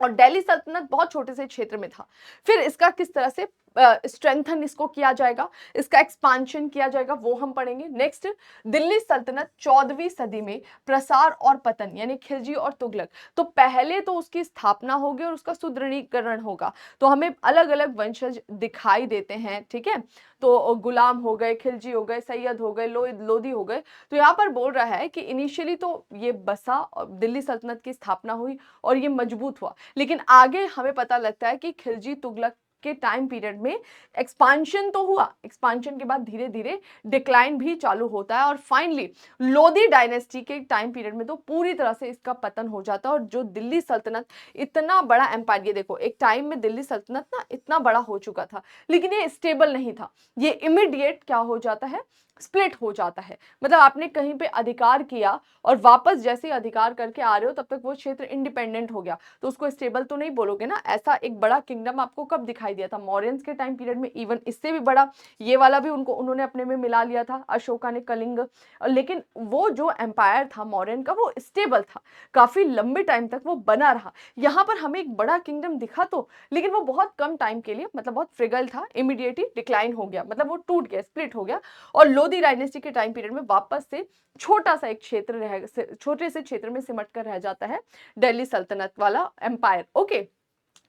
और दिल्ली सल्तनत बहुत छोटे से क्षेत्र में था, फिर इसका किस तरह से स्ट्रेंथन इसको किया जाएगा, इसका एक्सपांशन किया जाएगा, वो हम पढ़ेंगे। नेक्स्ट, दिल्ली सल्तनत 14वीं सदी में प्रसार और पतन, यानी खिलजी और तुगलक। तो पहले तो उसकी स्थापना होगी और उसका सुदृढ़ीकरण होगा। तो हमें अलग अलग वंशज दिखाई देते हैं, ठीक है। तो गुलाम हो गए, खिलजी हो गए, सैयद हो गए, लोधी हो गए। तो यहाँ पर बोल रहा है कि इनिशियली तो ये बसा और दिल्ली सल्तनत की स्थापना हुई और ये मजबूत हुआ, लेकिन आगे हमें पता लगता है कि खिलजी तुगलक के टाइम पीरियड में एक्सपांशन तो हुआ, एक्सपांशन के बाद धीरे धीरे डिक्लाइन भी चालू होता है, और फाइनली लोधी डायनेस्टी के टाइम पीरियड में तो पूरी तरह से इसका पतन हो जाता है। और जो दिल्ली सल्तनत, इतना बड़ा एम्पायर, ये देखो एक टाइम में दिल्ली सल्तनत ना इतना बड़ा हो चुका था, लेकिन ये स्टेबल नहीं था, ये इमीडिएट क्या हो जाता है, स्प्लिट हो जाता है। मतलब आपने कहीं पे अधिकार किया और वापस जैसे ही अधिकार करके आ रहे हो, तब तक वो क्षेत्र इंडिपेंडेंट हो गया, तो उसको स्टेबल तो नहीं बोलोगे ना। ऐसा एक बड़ा किंगडम आपको कब दिखाई दिया था? मौर्यंस के टाइम पीरियड में, इवन इससे भी बड़ा, ये वाला भी उन्होंने अपने में मिला लिया था, अशोका ने कलिंग। लेकिन वो जो एम्पायर था मौर्यन का, वो स्टेबल था, काफी लंबे टाइम तक वो बना रहा। यहाँ पर हमें एक बड़ा किंगडम दिखा तो, लेकिन वो बहुत कम टाइम के लिए, मतलब बहुत फ्रिगल था, इमीडिएटली डिक्लाइन हो गया, मतलब वो टूट गया, स्प्लिट हो गया। और लोधी डायनेस्टी के टाइम पीरियड में वापस से छोटा सा एक क्षेत्र रह, छोटे से क्षेत्र में सिमट कर रह जाता है दिल्ली सल्तनत वाला एम्पायर। ओके,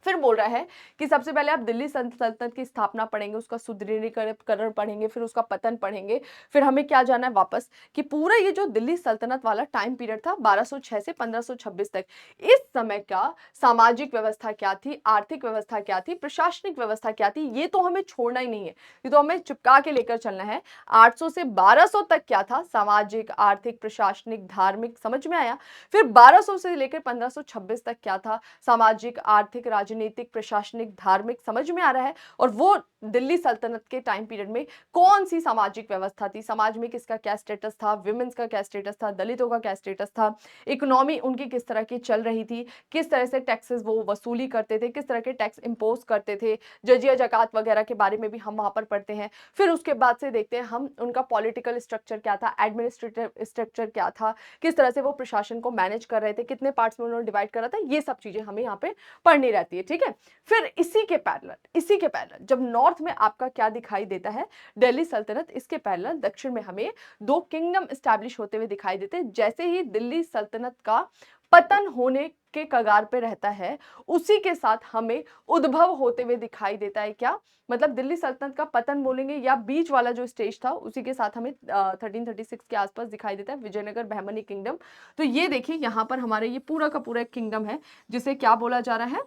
फिर बोल रहा है कि सबसे पहले आप दिल्ली सल्तनत की स्थापना पढ़ेंगे, उसका सुदृढ़ीकरण पढ़ेंगे, फिर उसका पतन पढ़ेंगे। फिर हमें क्या जाना है वापस, कि पूरा ये जो दिल्ली सल्तनत वाला टाइम पीरियड था 1206 से 1526 तक, इस समय का सामाजिक व्यवस्था क्या थी, आर्थिक व्यवस्था क्या थी, प्रशासनिक व्यवस्था क्या थी, ये तो हमें छोड़ना ही नहीं है, ये तो हमें चिपका के लेकर चलना है। 800 से 1200 तक क्या था, सामाजिक, आर्थिक, प्रशासनिक, धार्मिक, समझ में आया। फिर 1200 से लेकर 1526 तक क्या था, सामाजिक, आर्थिक, राजनीतिक, प्रशासनिक, धार्मिक, समझ में आ रहा है। और वो दिल्ली सल्तनत के टाइम पीरियड में कौन सी सामाजिक व्यवस्था थी, समाज में किसका क्या स्टेटस था, विमेंस का क्या स्टेटस था, दलितों का क्या स्टेटस था, इकोनॉमी उनकी किस तरह की चल रही थी, किस तरह से टैक्सेस वो वसूली करते थे, किस तरह के टैक्स इम्पोज करते थे, जजिया जकात वगैरह के बारे में भी हम वहां पर पढ़ते हैं। फिर उसके बाद से देखते हैं हम उनका पॉलिटिकल स्ट्रक्चर क्या था, एडमिनिस्ट्रेटिव स्ट्रक्चर क्या था, किस तरह से वो प्रशासन को मैनेज कर रहे थे, कितने पार्ट्स में उन्होंने डिवाइड करा था, ये सब चीजें हमें यहाँ पे पढ़नी रहती है। ठीक है, फिर इसी के पैरेलल जब नॉर्थ में आपका क्या दिखाई देता है, दिल्ली सल्तनत, इसके पैरेलल दक्षिण में हमें दो किंगडम एस्टैब्लिश होते हुए दिखाई देते हैं। जैसे ही दिल्ली सल्तनत का पतन होने के कगार पे रहता है, उसी के साथ हमें उद्भव होते हुए दिखाई देता है। क्या मतलब, दिल्ली सल्तनत का पतन बोलेंगे या बीच वाला जो स्टेज था, उसी के साथ हमें 1336 के आसपास दिखाई देता है विजयनगर बहमनी किंगडम। तो ये देखिए यहाँ पर हमारे ये पूरा का पूरा एक किंगडम है जिसे क्या बोला जा रहा है,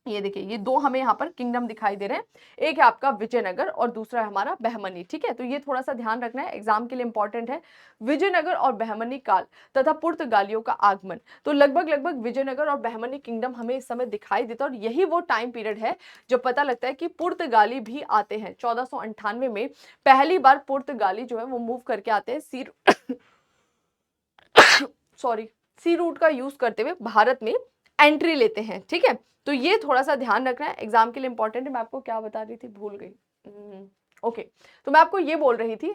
ये देखिए ये दो हमें यहाँ पर किंगडम दिखाई दे रहे हैं, एक है आपका विजयनगर और दूसरा है हमारा बहमनी। ठीक है, तो ये थोड़ा सा ध्यान रखना है, एग्जाम के लिए इंपॉर्टेंट है। विजयनगर और बहमनी काल तथा पुर्तगालियों का आगमन, तो लगभग लगभग विजयनगर और बहमनी किंगडम हमें इस समय दिखाई देता है और यही वो टाइम पीरियड है जो पता लगता है कि पुर्तगाली भी आते हैं। 1498 में पहली बार पुर्तगाली जो है वो मूव करके आते हैं, सी रूट का यूज करते हुए भारत में एंट्री लेते हैं। ठीक है, तो ये थोड़ा सा ध्यान रखना है, एग्जाम के लिए इंपॉर्टेंट है। मैं आपको क्या बता रही थी, भूल गई। ओके, तो मैं आपको ये बोल रही थी,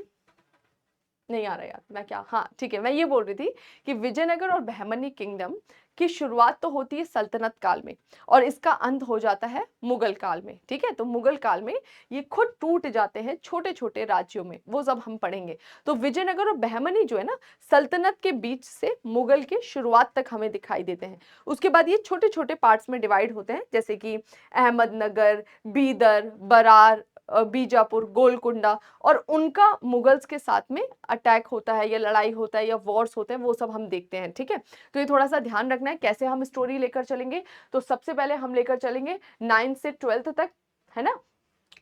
नहीं आ रहा यार मैं क्या, हाँ ठीक है, मैं ये बोल रही थी कि विजयनगर और बहमनी किंगडम की शुरुआत तो होती है सल्तनत काल में और इसका अंत हो जाता है मुगल काल में। ठीक है, तो मुगल काल में ये खुद टूट जाते हैं छोटे छोटे राज्यों में, वो सब हम पढ़ेंगे। तो विजयनगर और बहमनी जो है ना, सल्तनत के बीच से मुगल के शुरुआत तक हमें दिखाई देते हैं। उसके बाद ये छोटे छोटे पार्ट्स में डिवाइड होते हैं, जैसे कि अहमदनगर, बीदर, बरार, बीजापुर, गोलकुंडा, और उनका मुगल्स के साथ में अटैक होता है या लड़ाई होता है या वॉर्स होते हैं, वो सब हम देखते हैं। ठीक है, तो ये थोड़ा सा ध्यान रखना है कैसे हम स्टोरी लेकर चलेंगे। तो सबसे पहले हम लेकर चलेंगे 9 से 12 तक, है ना,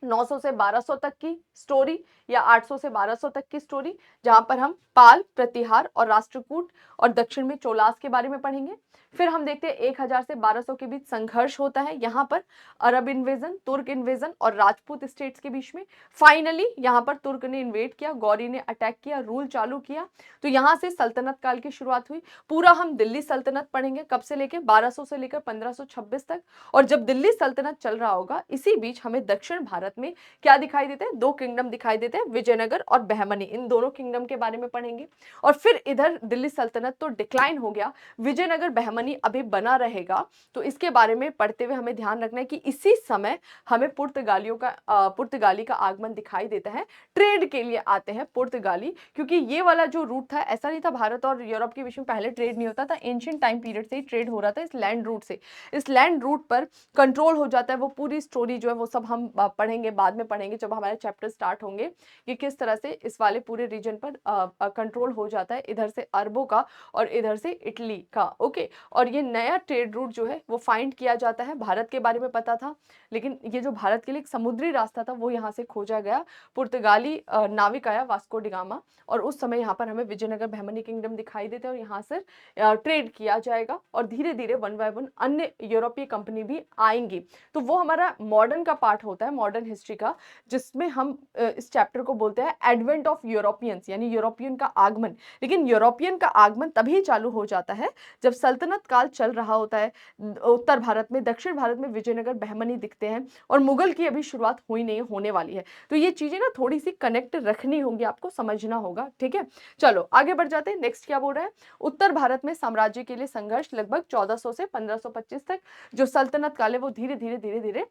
900 से 1200 तक की स्टोरी या 800 से 1200 तक की स्टोरी, जहां पर हम पाल, प्रतिहार और राष्ट्रकूट और दक्षिण में चोलास के बारे में पढ़ेंगे। फिर हम देखते हैं 1000 से 1200 के बीच संघर्ष होता है, यहाँ पर अरब इन्वेजन, तुर्क इन्वेजन और राजपूत स्टेट्स के बीच में। फाइनली यहाँ पर तुर्क ने इन्वेड किया, गौरी ने अटैक किया, रूल चालू किया, तो यहाँ से सल्तनत काल की शुरुआत हुई। पूरा हम दिल्ली सल्तनत पढ़ेंगे, कब से लेकर 1200 से लेकर 1526 तक। और जब दिल्ली सल्तनत चल रहा होगा, इसी बीच हमें दक्षिण भारत में क्या दिखाई देते हैं, दो किंगडम दिखाई देते हैं, विजयनगर और बहमनी, इन दोनों किंगडम के बारे में पढ़ेंगे। और फिर इधर दिल्ली सल्तनत तो डिक्लाइन हो गया, विजयनगर बहमनी अभी बना रहेगा, तो इसके बारे में पढ़ते हुए हमें ध्यान रखना है कि इसी समय हमें पुर्तगाली का आगमन दिखाई देता है। ट्रेड के लिए आते हैं पुर्तगाली, क्योंकि ये वाला जो रूट था, ऐसा नहीं था भारत और यूरोप के बीच में पहले ट्रेड नहीं होता था, एंशिएंट टाइम पीरियड से ही ट्रेड हो रहा था इस लैंड रूट से। इस लैंड रूट पर कंट्रोल हो जाता है, वो पूरी स्टोरी जो है वो सब हम पढ़ेंगे, बाद में पढ़ेंगे जब हमारे चैप्टर स्टार्ट होंगे, कि किस तरह से इस वाले पूरे रीजन पर कंट्रोल हो जाता है, इधर से अरबों का और इधर से इटली का। ओके, और ये नया ट्रेड रूट जो है वो फाइंड किया जाता है। भारत के बारे में पता था, लेकिन ये जो भारत के लिए एक समुद्री रास्ता था वो यहाँ से खोजा गया। पुर्तगाली नाविक आया, वास्को डिगामा, और उस समय यहाँ पर हमें विजयनगर बहमनी किंगडम दिखाई देते हैं और यहाँ से ट्रेड किया जाएगा और धीरे धीरे वन बाय वन अन्य यूरोपीय कंपनी भी आएंगी। तो वो हमारा मॉडर्न का पार्ट होता है, मॉडर्न हिस्ट्री का, जिसमें हम इस चैप्टर को बोलते हैं एडवेंट ऑफ यूरोपियंस, यानी यूरोपियन का आगमन। लेकिन यूरोपियन का आगमन तभी चालू हो जाता है जब सल्तनत काल चल रहा होता है। उत्तर भारत में, दक्षिण भारत में विजयनगर बहमनी दिखते हैं और मुगल की अभी शुरुआत हुई नहीं, होने वाली है। तो ये चीजें ना थोड़ी सी कनेक्ट रखनी होंगी, आपको समझना होगा। ठीक है, चलो आगे बढ़ जाते हैं। नेक्स्ट क्या बोल रहा है, उत्तर भारत में साम्राज्य के लिए संघर्ष लगभग 1400 से 1525 तक। जो सल्तनत काल है वो धीरे धीरे धीरे धीरे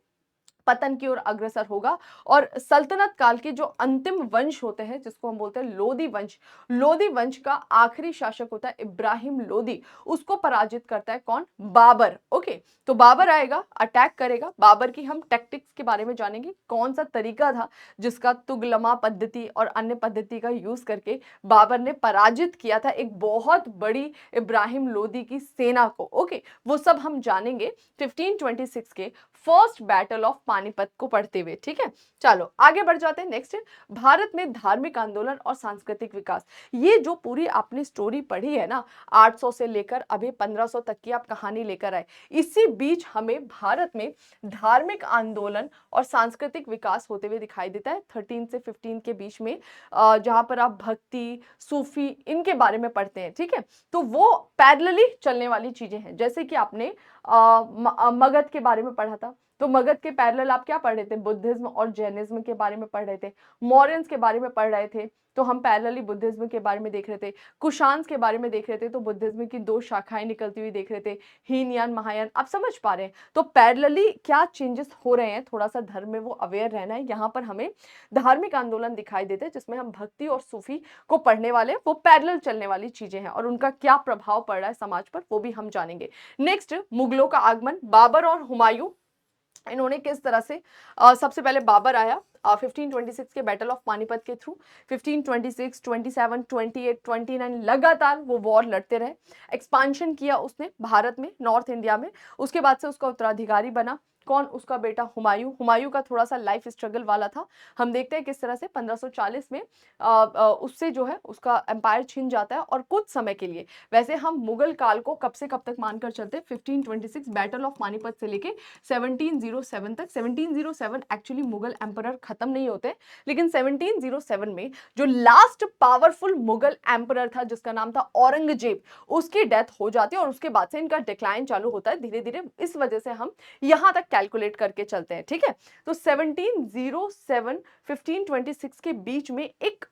पतन की ओर अग्रसर होगा। और सल्तनत काल के जो अंतिम वंश होते हैं, जिसको हम बोलते हैं लोदी वंश, लोदी वंश का आखिरी शासक होता है इब्राहिम लोदी, उसको पराजित करता है कौन, बाबर। ओके, तो बाबर आएगा, अटैक करेगा। बाबर की हम टैक्टिक्स के बारे में जानेंगे, कौन सा तरीका था जिसका तुगलमा पद्धति और अन्य पद्धति का यूज करके बाबर ने पराजित किया था एक बहुत बड़ी इब्राहिम लोदी की सेना को। ओके, वो सब हम जानेंगे 1526 के फर्स्ट बैटल ऑफ पानीपत को पढ़ते हुए। ठीक है, चलो आगे बढ़ जाते हैं। नेक्स्ट है भारत में धार्मिक आंदोलन और सांस्कृतिक विकास। ये जो पूरी आपने स्टोरी पढ़ी है ना, 800 से लेकर अभी 1500 तक की आप कहानी लेकर आए, इसी बीच हमें भारत में धार्मिक आंदोलन और सांस्कृतिक विकास होते हुए दिखाई देता है 13 से 15 के बीच में, जहां पर आप भक्ति, सूफी इनके बारे में पढ़ते हैं। ठीक है, तो वो पैरेलली चलने वाली चीजें हैं। जैसे कि आपने मगध के बारे में पढ़ा था, तो मगध के पैरेलल आप क्या पढ़ रहे थे, बुद्धिज्म और जैनिज्म के बारे में पढ़ रहे थे। मौर्यंस के बारे में पढ़ रहे थे, तो हम पैरेलली बुद्धिज्म के बारे में देख रहे थे। कुशान्स के बारे में देख रहे थे, तो बुद्धिज्म की 2 शाखाएं निकलती हुई देख रहे थे, हीनयान, महायान। आप समझ पा रहे हैं, तो पैरेलली क्या चेंजेस हो रहे हैं, थोड़ा सा धर्म में वो अवेयर रहना है। यहाँ पर हमें धार्मिक आंदोलन दिखाई देते हैं जिसमें हम भक्ति और सूफी को पढ़ने वाले, वो पैरेलल चलने वाली चीजें हैं और उनका क्या प्रभाव पड़ रहा है समाज पर, वो भी हम जानेंगे। नेक्स्ट, मुगलों का आगमन, बाबर और हुमायूं, इन्होंने किस तरह से सबसे पहले बाबर आया 1526 के बैटल ऑफ पानीपत के थ्रू। 1526, 27, 28, 29 लगातार वो वॉर लड़ते रहे। एक्सपांशन किया उसने भारत में, नॉर्थ इंडिया में। उसके बाद से उसका उत्तराधिकारी बना कौन, उसका बेटा हुमायूं। हुमायूं का थोड़ा सा लाइफ स्ट्रगल वाला था। हम देखते हैं किस तरह से 1540 में उससे जो है उसका एम्पायर छिन जाता है। और कुछ समय के लिए, वैसे हम मुगल काल को कब से कब तक मानकर चलते हैं, 1526 बैटल ऑफ पानीपत से लेके 1707 तक। 1707 एक्चुअली मुगल एम्परर खत्म नहीं होते, लेकिन 1707 में जो लास्ट पावरफुल मुगल एम्परर था जिसका नाम था औरंगजेब, उसकी डेथ हो जाती है और उसके बाद से इनका डिक्लाइन चालू होता है धीरे धीरे। इस वजह से हम यहां तक कैलकुलेट करके चलते हैं। ठीक है, तो 1707 1526 के बीच में एक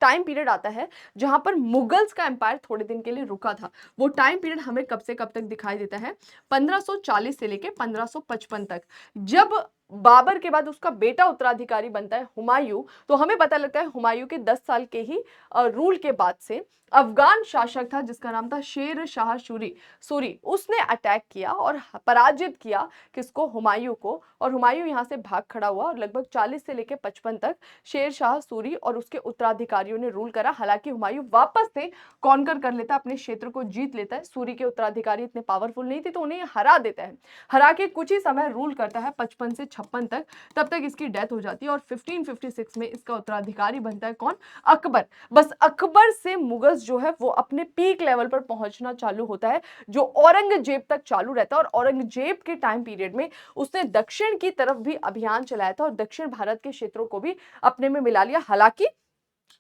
टाइम पीरियड आता है जहां पर मुगल्स का एम्पायर थोड़े दिन के लिए रुका था। वो टाइम पीरियड हमें कब से कब तक दिखाई देता है, 1540 से लेके 1555 तक। जब बाबर के बाद उसका बेटा उत्तराधिकारी बनता है हुमायूं, तो हमें पता लगता है हुमायूं के 10 साल के ही रूल के बाद से अफगान शासक था जिसका नाम था शेर शाह सूरी, उसने अटैक किया और पराजित किया किसको, हुमायूं को। और हुमायूं यहां से भाग खड़ा हुआ और लगभग 40 से लेकर 55 तक शेर शाह सूरी और उसके उत्तराधिकारियों ने रूल करा। हालांकि हुमायूं वापस से कॉन्कर कर लेता है, अपने क्षेत्र को जीत लेता है। सूरी के उत्तराधिकारी इतने पावरफुल नहीं थे तो उन्हें हरा देता है। हरा के कुछ ही समय रूल करता है 55 से 56 तक, तब तक इसकी डेथ हो जाती है। और 1556 में इसका उत्तराधिकारी बनता है कौन, अकबर। बस अकबर से मुगल्स जो है वो अपने पीक लेवल पर पहुंचना चालू होता है, जो औरंगजेब तक चालू रहता है। और औरंगजेब के टाइम पीरियड में उसने दक्षिण की तरफ भी अभियान चलाया था और दक्षिण भारत के क्षेत्रों को भी अपने में मिला लिया। हालांकि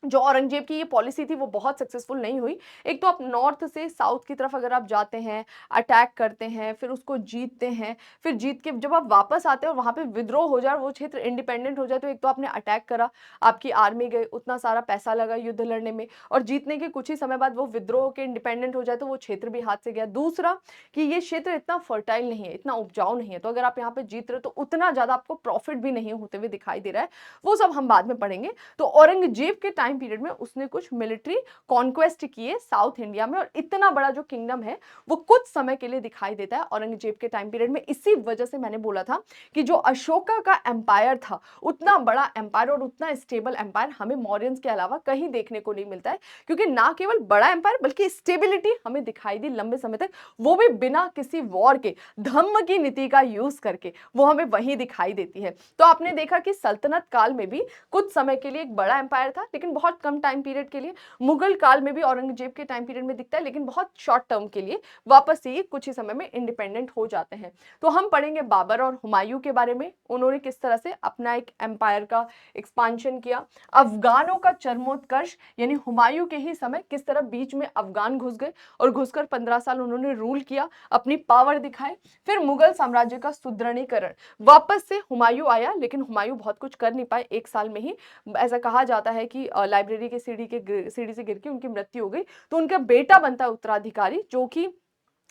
जो औरंगजेब की ये पॉलिसी थी वो बहुत सक्सेसफुल नहीं हुई। एक तो आप नॉर्थ से साउथ की तरफ अगर आप जाते हैं, अटैक करते हैं, फिर उसको जीतते हैं, फिर जीत के जब आप वापस आते हैं और वहां पे विद्रोह हो जाए, वो क्षेत्र इंडिपेंडेंट हो जाए, तो एक तो आपने अटैक करा, आपकी आर्मी गई, उतना सारा पैसा लगा युद्ध लड़ने में, और जीतने के कुछ ही समय बाद वो विद्रोह के इंडिपेंडेंट हो जाए तो वो क्षेत्र भी हाथ से गया। दूसरा कि ये क्षेत्र इतना फर्टाइल नहीं है, इतना उपजाऊ नहीं है, तो अगर आप यहाँ पे जीत रहे हो तो उतना ज्यादा आपको प्रॉफिट भी नहीं होते हुए दिखाई दे रहा है। वो सब हम बाद में पढ़ेंगे। तो औरंगजेब के टाइम पीरियड में उसने कुछ मिलिट्री कॉन्क्वेस्ट किए साउथ इंडिया में, और इतना बड़ा जो किंगडम है वो कुछ समय के लिए दिखाई देता है औरंगजेब के टाइम पीरियड में। इसी वजह से मैंने बोला था कि जो अशोका का एम्पायर था, उतना बड़ा एम्पायर और उतना स्टेबल एम्पायर हमें मौर्यंस के अलावा कहीं देखने को नहीं मिलता है, क्योंकि ना केवल बड़ा एम्पायर बल्कि स्टेबिलिटी हमें दिखाई दी लंबे समय तक, वो भी बिना किसी वॉर के, धम्म की नीति का यूज करके, वो हमें वही दिखाई देती है। तो आपने देखा कि सल्तनत काल में भी कुछ समय के लिए एक बड़ा एम्पायर था, लेकिन बहुत कम टाइम पीरियड के लिए। मुगल काल में भी औरंगजेब के टाइम पीरियड में दिखता है, लेकिन बहुत शॉर्ट टर्म के लिए, वापस से कुछ ही समय में इंडिपेंडेंट हो जाते हैं। तो हम पढ़ेंगे बाबर और हुमायूं के बारे में, उन्होंने किस तरह से अपना एक एम्पायर का एक्सपांशन किया। अफगानों का चरमोत्कर्ष यानी हुमायूं के ही समय किस तरह बीच में अफगान घुस गए और घुसकर 15 साल उन्होंने रूल किया, अपनी पावर दिखाए। फिर मुगल साम्राज्य का सुदृढ़ीकरण, वापस से हुमायूं आया, लेकिन हुमायूं बहुत कुछ कर नहीं पाए 1 साल में ही। ऐसा कहा जाता है कि लाइब्रेरी के सीढ़ी से गिर के उनकी मृत्यु हो गई। तो उनका बेटा बनता है उत्तराधिकारी, जो कि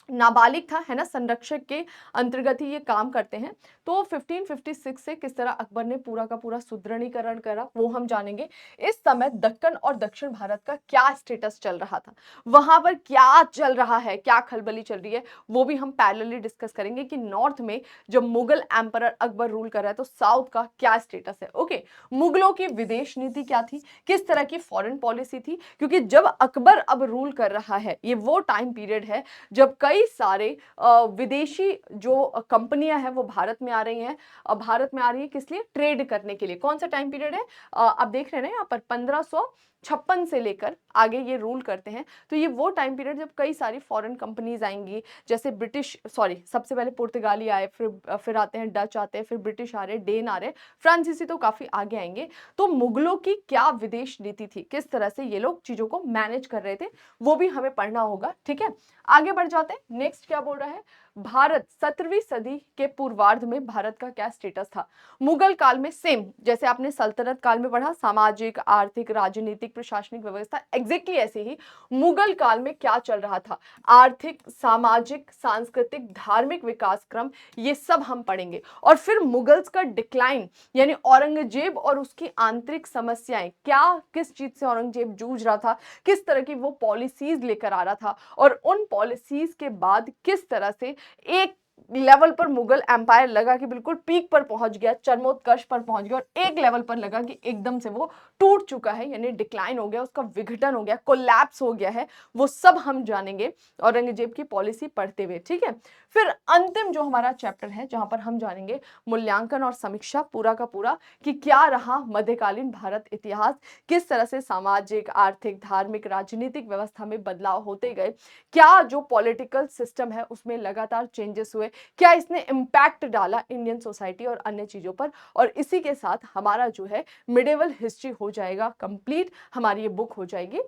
नाबालिग था, है ना, संरक्षक के अंतर्गत ही ये काम करते हैं। तो 1556 से किस तरह अकबर ने पूरा का पूरा सुदृढ़ीकरण करा, वो हम जानेंगे। इस समय दक्कन और दक्षिण भारत का क्या स्टेटस चल रहा था, वहां पर क्या चल रहा है, क्या खलबली चल रही है, वो भी हम पैरेलली डिस्कस करेंगे कि नॉर्थ में जब मुगल एम्परर अकबर रूल कर रहा है तो साउथ का क्या स्टेटस है। ओके, मुगलों की विदेश नीति क्या थी, किस तरह की फॉरेन पॉलिसी थी, क्योंकि जब अकबर अब रूल कर रहा है, ये वो टाइम पीरियड है जब कई कई सारे विदेशी जो कंपनियां हैं वो भारत में आ रही हैं। भारत में आ रही है किस लिए? ट्रेड करने के लिए। कौन सा टाइम पीरियड है? आप देख रहे हैं ना यहाँ पर 1556 से लेकर आगे ये रूल करते हैं। तो ये वो टाइम पीरियड जब कई सारी फॉरेन कंपनीज आएंगी, जैसे ब्रिटिश, सॉरी, सबसे पहले पुर्तगाली आए, फिर आते हैं डच आते हैं, फिर ब्रिटिश आ रहे, डेन आ रहे, फ्रांसीसी तो काफी आगे आएंगे। तो मुगलों की क्या विदेश नीति थी, किस तरह से ये लोग चीजों को मैनेज कर रहे थे, वो भी हमें पढ़ना होगा। ठीक है, आगे बढ़ जाते हैं। नेक्स्ट क्या बोल रहा है? भारत 17वीं सदी के पूर्वार्ध में भारत का क्या स्टेटस था? मुगल काल में सेम जैसे आपने सल्तनत काल में पढ़ा, सामाजिक, आर्थिक, राजनीतिक, प्रशासनिक व्यवस्था, एग्जैक्टली ऐसे ही मुगल काल में क्या चल रहा था? आर्थिक, सामाजिक, सांस्कृतिक, धार्मिक विकास क्रम, ये सब हम पढ़ेंगे। और फिर मुगल्स का डिक्लाइन, यानी औरंगजेब और उसकी आंतरिक समस्याएं, क्या किस चीज से औरंगजेब जूझ रहा था, किस तरह की वो पॉलिसीज लेकर आ रहा था, और उन पॉलिसीज के बाद किस तरह से एक लेवल पर मुगल एम्पायर लगा कि बिल्कुल पीक पर पहुंच गया, चरमोत्कर्ष पर पहुंच गया, और एक लेवल पर लगा कि एकदम से वो टूट चुका है, यानी डिक्लाइन हो गया, उसका विघटन हो गया, कोलैप्स हो गया है। वो सब हम जानेंगे औरंगजेब की पॉलिसी पढ़ते हुए। ठीक है, फिर अंतिम जो हमारा चैप्टर है जहां पर हम जानेंगे मूल्यांकन और समीक्षा पूरा का पूरा, कि क्या रहा मध्यकालीन भारत इतिहास, किस तरह से सामाजिक, आर्थिक, धार्मिक, राजनीतिक व्यवस्था में बदलाव होते गए, क्या जो पॉलिटिकल सिस्टम है उसमें लगातार चेंजेस हुए, क्या इसने इम्पैक्ट डाला इंडियन सोसाइटी और अन्य चीजों पर। और इसी के साथ हमारा जो है मिडिवल हिस्ट्री हो जाएगा कंप्लीट, हमारी ये बुक हो जाएगी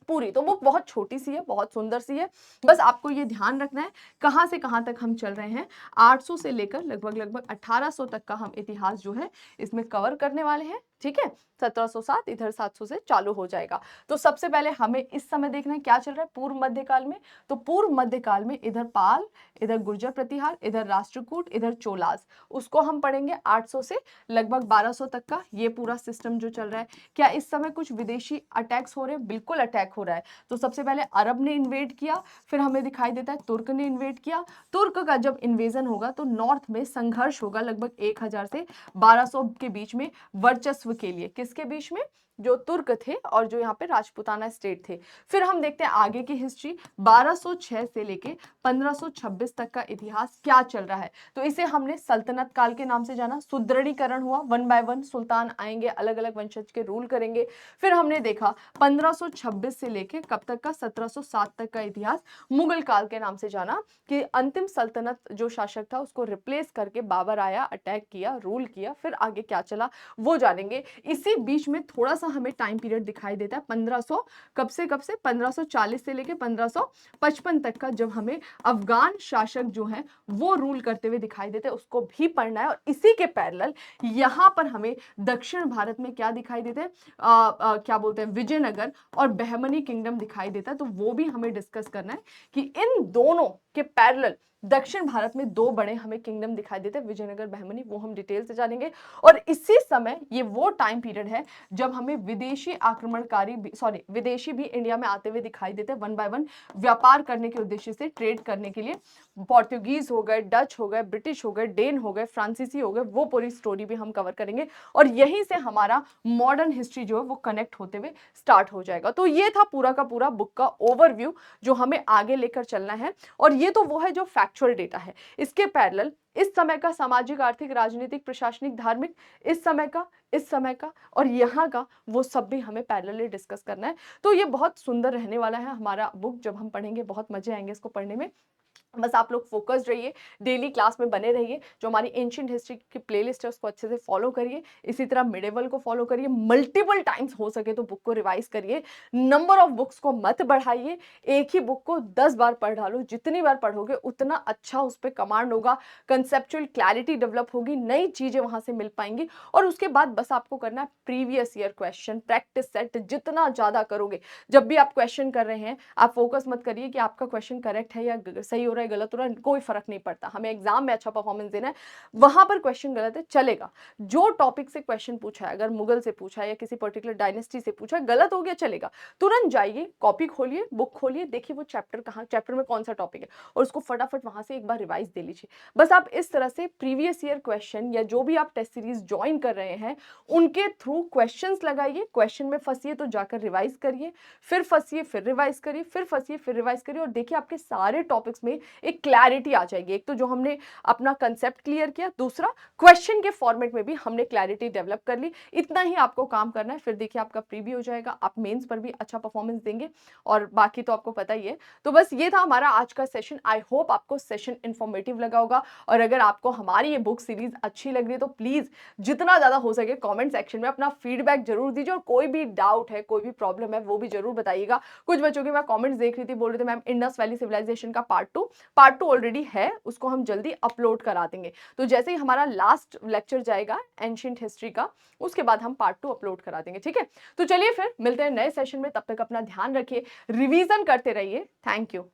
पूरी। तो बुक बहुत छोटी सी है, बहुत सुंदर सी है, बस आपको ये ध्यान रखना है कहां से कहां तक हम चल रहे हैं। 800 से लेकर लगभग 1800 तक का हम इतिहास जो है इसमें कवर करने वाले हैं। ठीक है, 1707 इधर 700 से चालू हो जाएगा। तो सबसे पहले हमें इस समय देखना है क्या चल रहा है पूर्व मध्यकाल में। तो पूर्व मध्यकाल में इधर पाल, इधर गुर्जर प्रतिहार, इधर राष्ट्रकूट, इधर चोलास, उसको हम पढ़ेंगे 800 से लगभग 1200 तक का ये पूरा सिस्टम जो चल रहा है। क्या इस समय कुछ विदेशी अटैक्स हो रहे हैं? बिल्कुल अटैक हो रहा है। तो सबसे पहले अरब ने इन्वेड किया, फिर हमें दिखाई देता है तुर्क ने इन्वेड किया। तुर्क का जब इन्वेजन होगा तो नॉर्थ में संघर्ष होगा लगभग 1000 से 1200 के बीच में, वर्चस्व के लिए। किसके बीच में? जो तुर्क थे और जो यहाँ पे राजपूताना स्टेट थे। फिर हम देखते हैं आगे की हिस्ट्री, 1206 से लेके 1526 तक का इतिहास क्या चल रहा है। तो इसे हमने सल्तनत काल के नाम से जाना। सुदृढ़ीकरण हुआ, 1 बाय 1 सुल्तान आएंगे, अलग अलग वंशज के रूल करेंगे। फिर हमने देखा 1526 से लेके कब तक का? 1707 तक का इतिहास मुगल काल के नाम से जाना, कि अंतिम सल्तनत जो शासक था उसको रिप्लेस करके बाबर आया, अटैक किया, रूल किया। फिर आगे क्या चला वो जानेंगे। इसी बीच में थोड़ा सा हमें टाइम पीरियड दिखाई देता है 1500, कब से 1540 से लेके 1555 तक का, जब हमें अफगान शासक जो है वो रूल करते हुए दिखाई देते हैं, उसको भी पढ़ना है। और इसी के पैरेलल यहां पर हमें दक्षिण भारत में क्या दिखाई देते हैं, क्या बोलते हैं, विजयनगर और बहमनी किंगडम दिखाई देता है। तो वो भी हमें डिस्कस करना है कि इन दोनों के पैरेलल दक्षिण भारत में दो बड़े हमें किंगडम दिखाई देते हैं, विजयनगर, बहमनी, वो हम डिटेल से जानेंगे। और इसी समय ये वो टाइम पीरियड है जब हमें विदेशी आक्रमणकारी सॉरी विदेशी भी इंडिया में आते हुए दिखाई देते हैं, 1 बाय 1 व्यापार करने के उद्देश्य से, ट्रेड करने के लिए। पोर्तुगीज हो गए, डच हो गए, ब्रिटिश हो गए, डेन हो गए, फ्रांसीसी हो गए, वो पूरी स्टोरी भी हम कवर करेंगे। और यहीं से हमारा मॉडर्न हिस्ट्री जो है वो कनेक्ट होते हुए स्टार्ट हो जाएगा। तो ये था पूरा का पूरा बुक का ओवरव्यू जो हमें आगे लेकर चलना है। और ये तो वो है जो फैक्चुअल डेटा है। इसके पैरेलल इस समय का सामाजिक, आर्थिक, राजनीतिक, प्रशासनिक, धार्मिक, इस समय का और यहाँ का, वो सब भी हमें पैरेलली डिस्कस करना है। तो ये बहुत सुंदर रहने वाला है हमारा बुक, जब हम पढ़ेंगे बहुत मजे आएंगे इसको पढ़ने में। बस आप लोग फोकस्ड रहिए, डेली क्लास में बने रहिए, जो हमारी एंशिएंट हिस्ट्री की प्लेलिस्ट है उसको अच्छे से फॉलो करिए, इसी तरह मिडिवल को फॉलो करिए, मल्टीपल टाइम्स हो सके तो बुक को रिवाइज करिए, नंबर ऑफ बुक्स को मत बढ़ाइए, एक ही बुक को 10 बार पढ़ डालो, जितनी बार पढ़ोगे उतना अच्छा उस पर कमांड होगा, कंसेप्चुअल क्लैरिटी डेवलप होगी, नई चीजें वहां से मिल पाएंगी। और उसके बाद बस आपको करना है previous year question practice set, जितना ज्यादा करोगे, जब भी आप क्वेश्चन कर रहे हैं आप फोकस मत करिए कि आपका क्वेश्चन करेक्ट है या सही हो रहा है, गलत हो रहा है, कोई फर्क नहीं पड़ता, हमें एग्जाम में अच्छा परफॉर्मेंस देना है। वहां पर क्वेश्चन गलत है चलेगा, जो टॉपिक से क्वेश्चन पूछा है, अगर मुगल से पूछा है या किसी पर्टिकुलर डायनेस्टी से पूछा है, गलत हो गया चलेगा, तुरंत जाइए, कॉपी खोलिए, बुक खोलिए, देखिए वो चैप्टर कहाँ, चैप्टर में कौन सा टॉपिक है, और उसको फटाफट वहां से एक बार रिवाइज दे लीजिए। बस आप इस तरह से प्रीवियस ईयर क्वेश्चन या जो भी आप टेस्ट सीरीज ज्वाइन कर रहे हैं उनके थ्रू क्वेश्चंस लगाइए, क्वेश्चन में फंसिए तो जाकर रिवाइज करिए, फिर फंसिए फिर रिवाइज करिए, फिर फंसिए फिर रिवाइज करिए, और देखिए आपके सारे टॉपिक्स में एक क्लैरिटी आ जाएगी। एक तो जो हमने अपना कंसेप्ट क्लियर किया, दूसरा क्वेश्चन के फॉर्मेट में भी हमने क्लैरिटी डेवलप कर ली। इतना ही आपको काम करना है, फिर देखिए आपका प्री भी हो जाएगा, आप मेंस पर भी अच्छा परफॉर्मेंस देंगे, और बाकी तो आपको पता ही है। तो बस ये था हमारा आज का सेशन। आई होप आपको सेशन इंफॉर्मेटिव लगा होगा, और अगर आपको हमारी ये बुक सीरीज अच्छी लग रही है तो प्लीज जितना ज्यादा हो सके कमेंट सेक्शन में अपना फीडबैक जरूर दीजिए, और कोई भी डाउट है, कोई भी प्रॉब्लम है, वो भी जरूर बताइएगा। कुछ बच्चों के मैं कमेंट्स देख रही थी, बोल रहे थे मैम इंडस वैली सिविलाइजेशन का पार्ट टू ऑलरेडी है, उसको हम जल्दी अपलोड करा देंगे। तो जैसे ही हमारा लास्ट लेक्चर जाएगा एंशिएंट हिस्ट्री का, उसके बाद हम पार्ट 2 अपलोड करा देंगे, ठीक है। तो चलिए फिर मिलते हैं नए सेशन में, तब तक अपना ध्यान रखिए, रिवीजन करते रहिए। Thank you.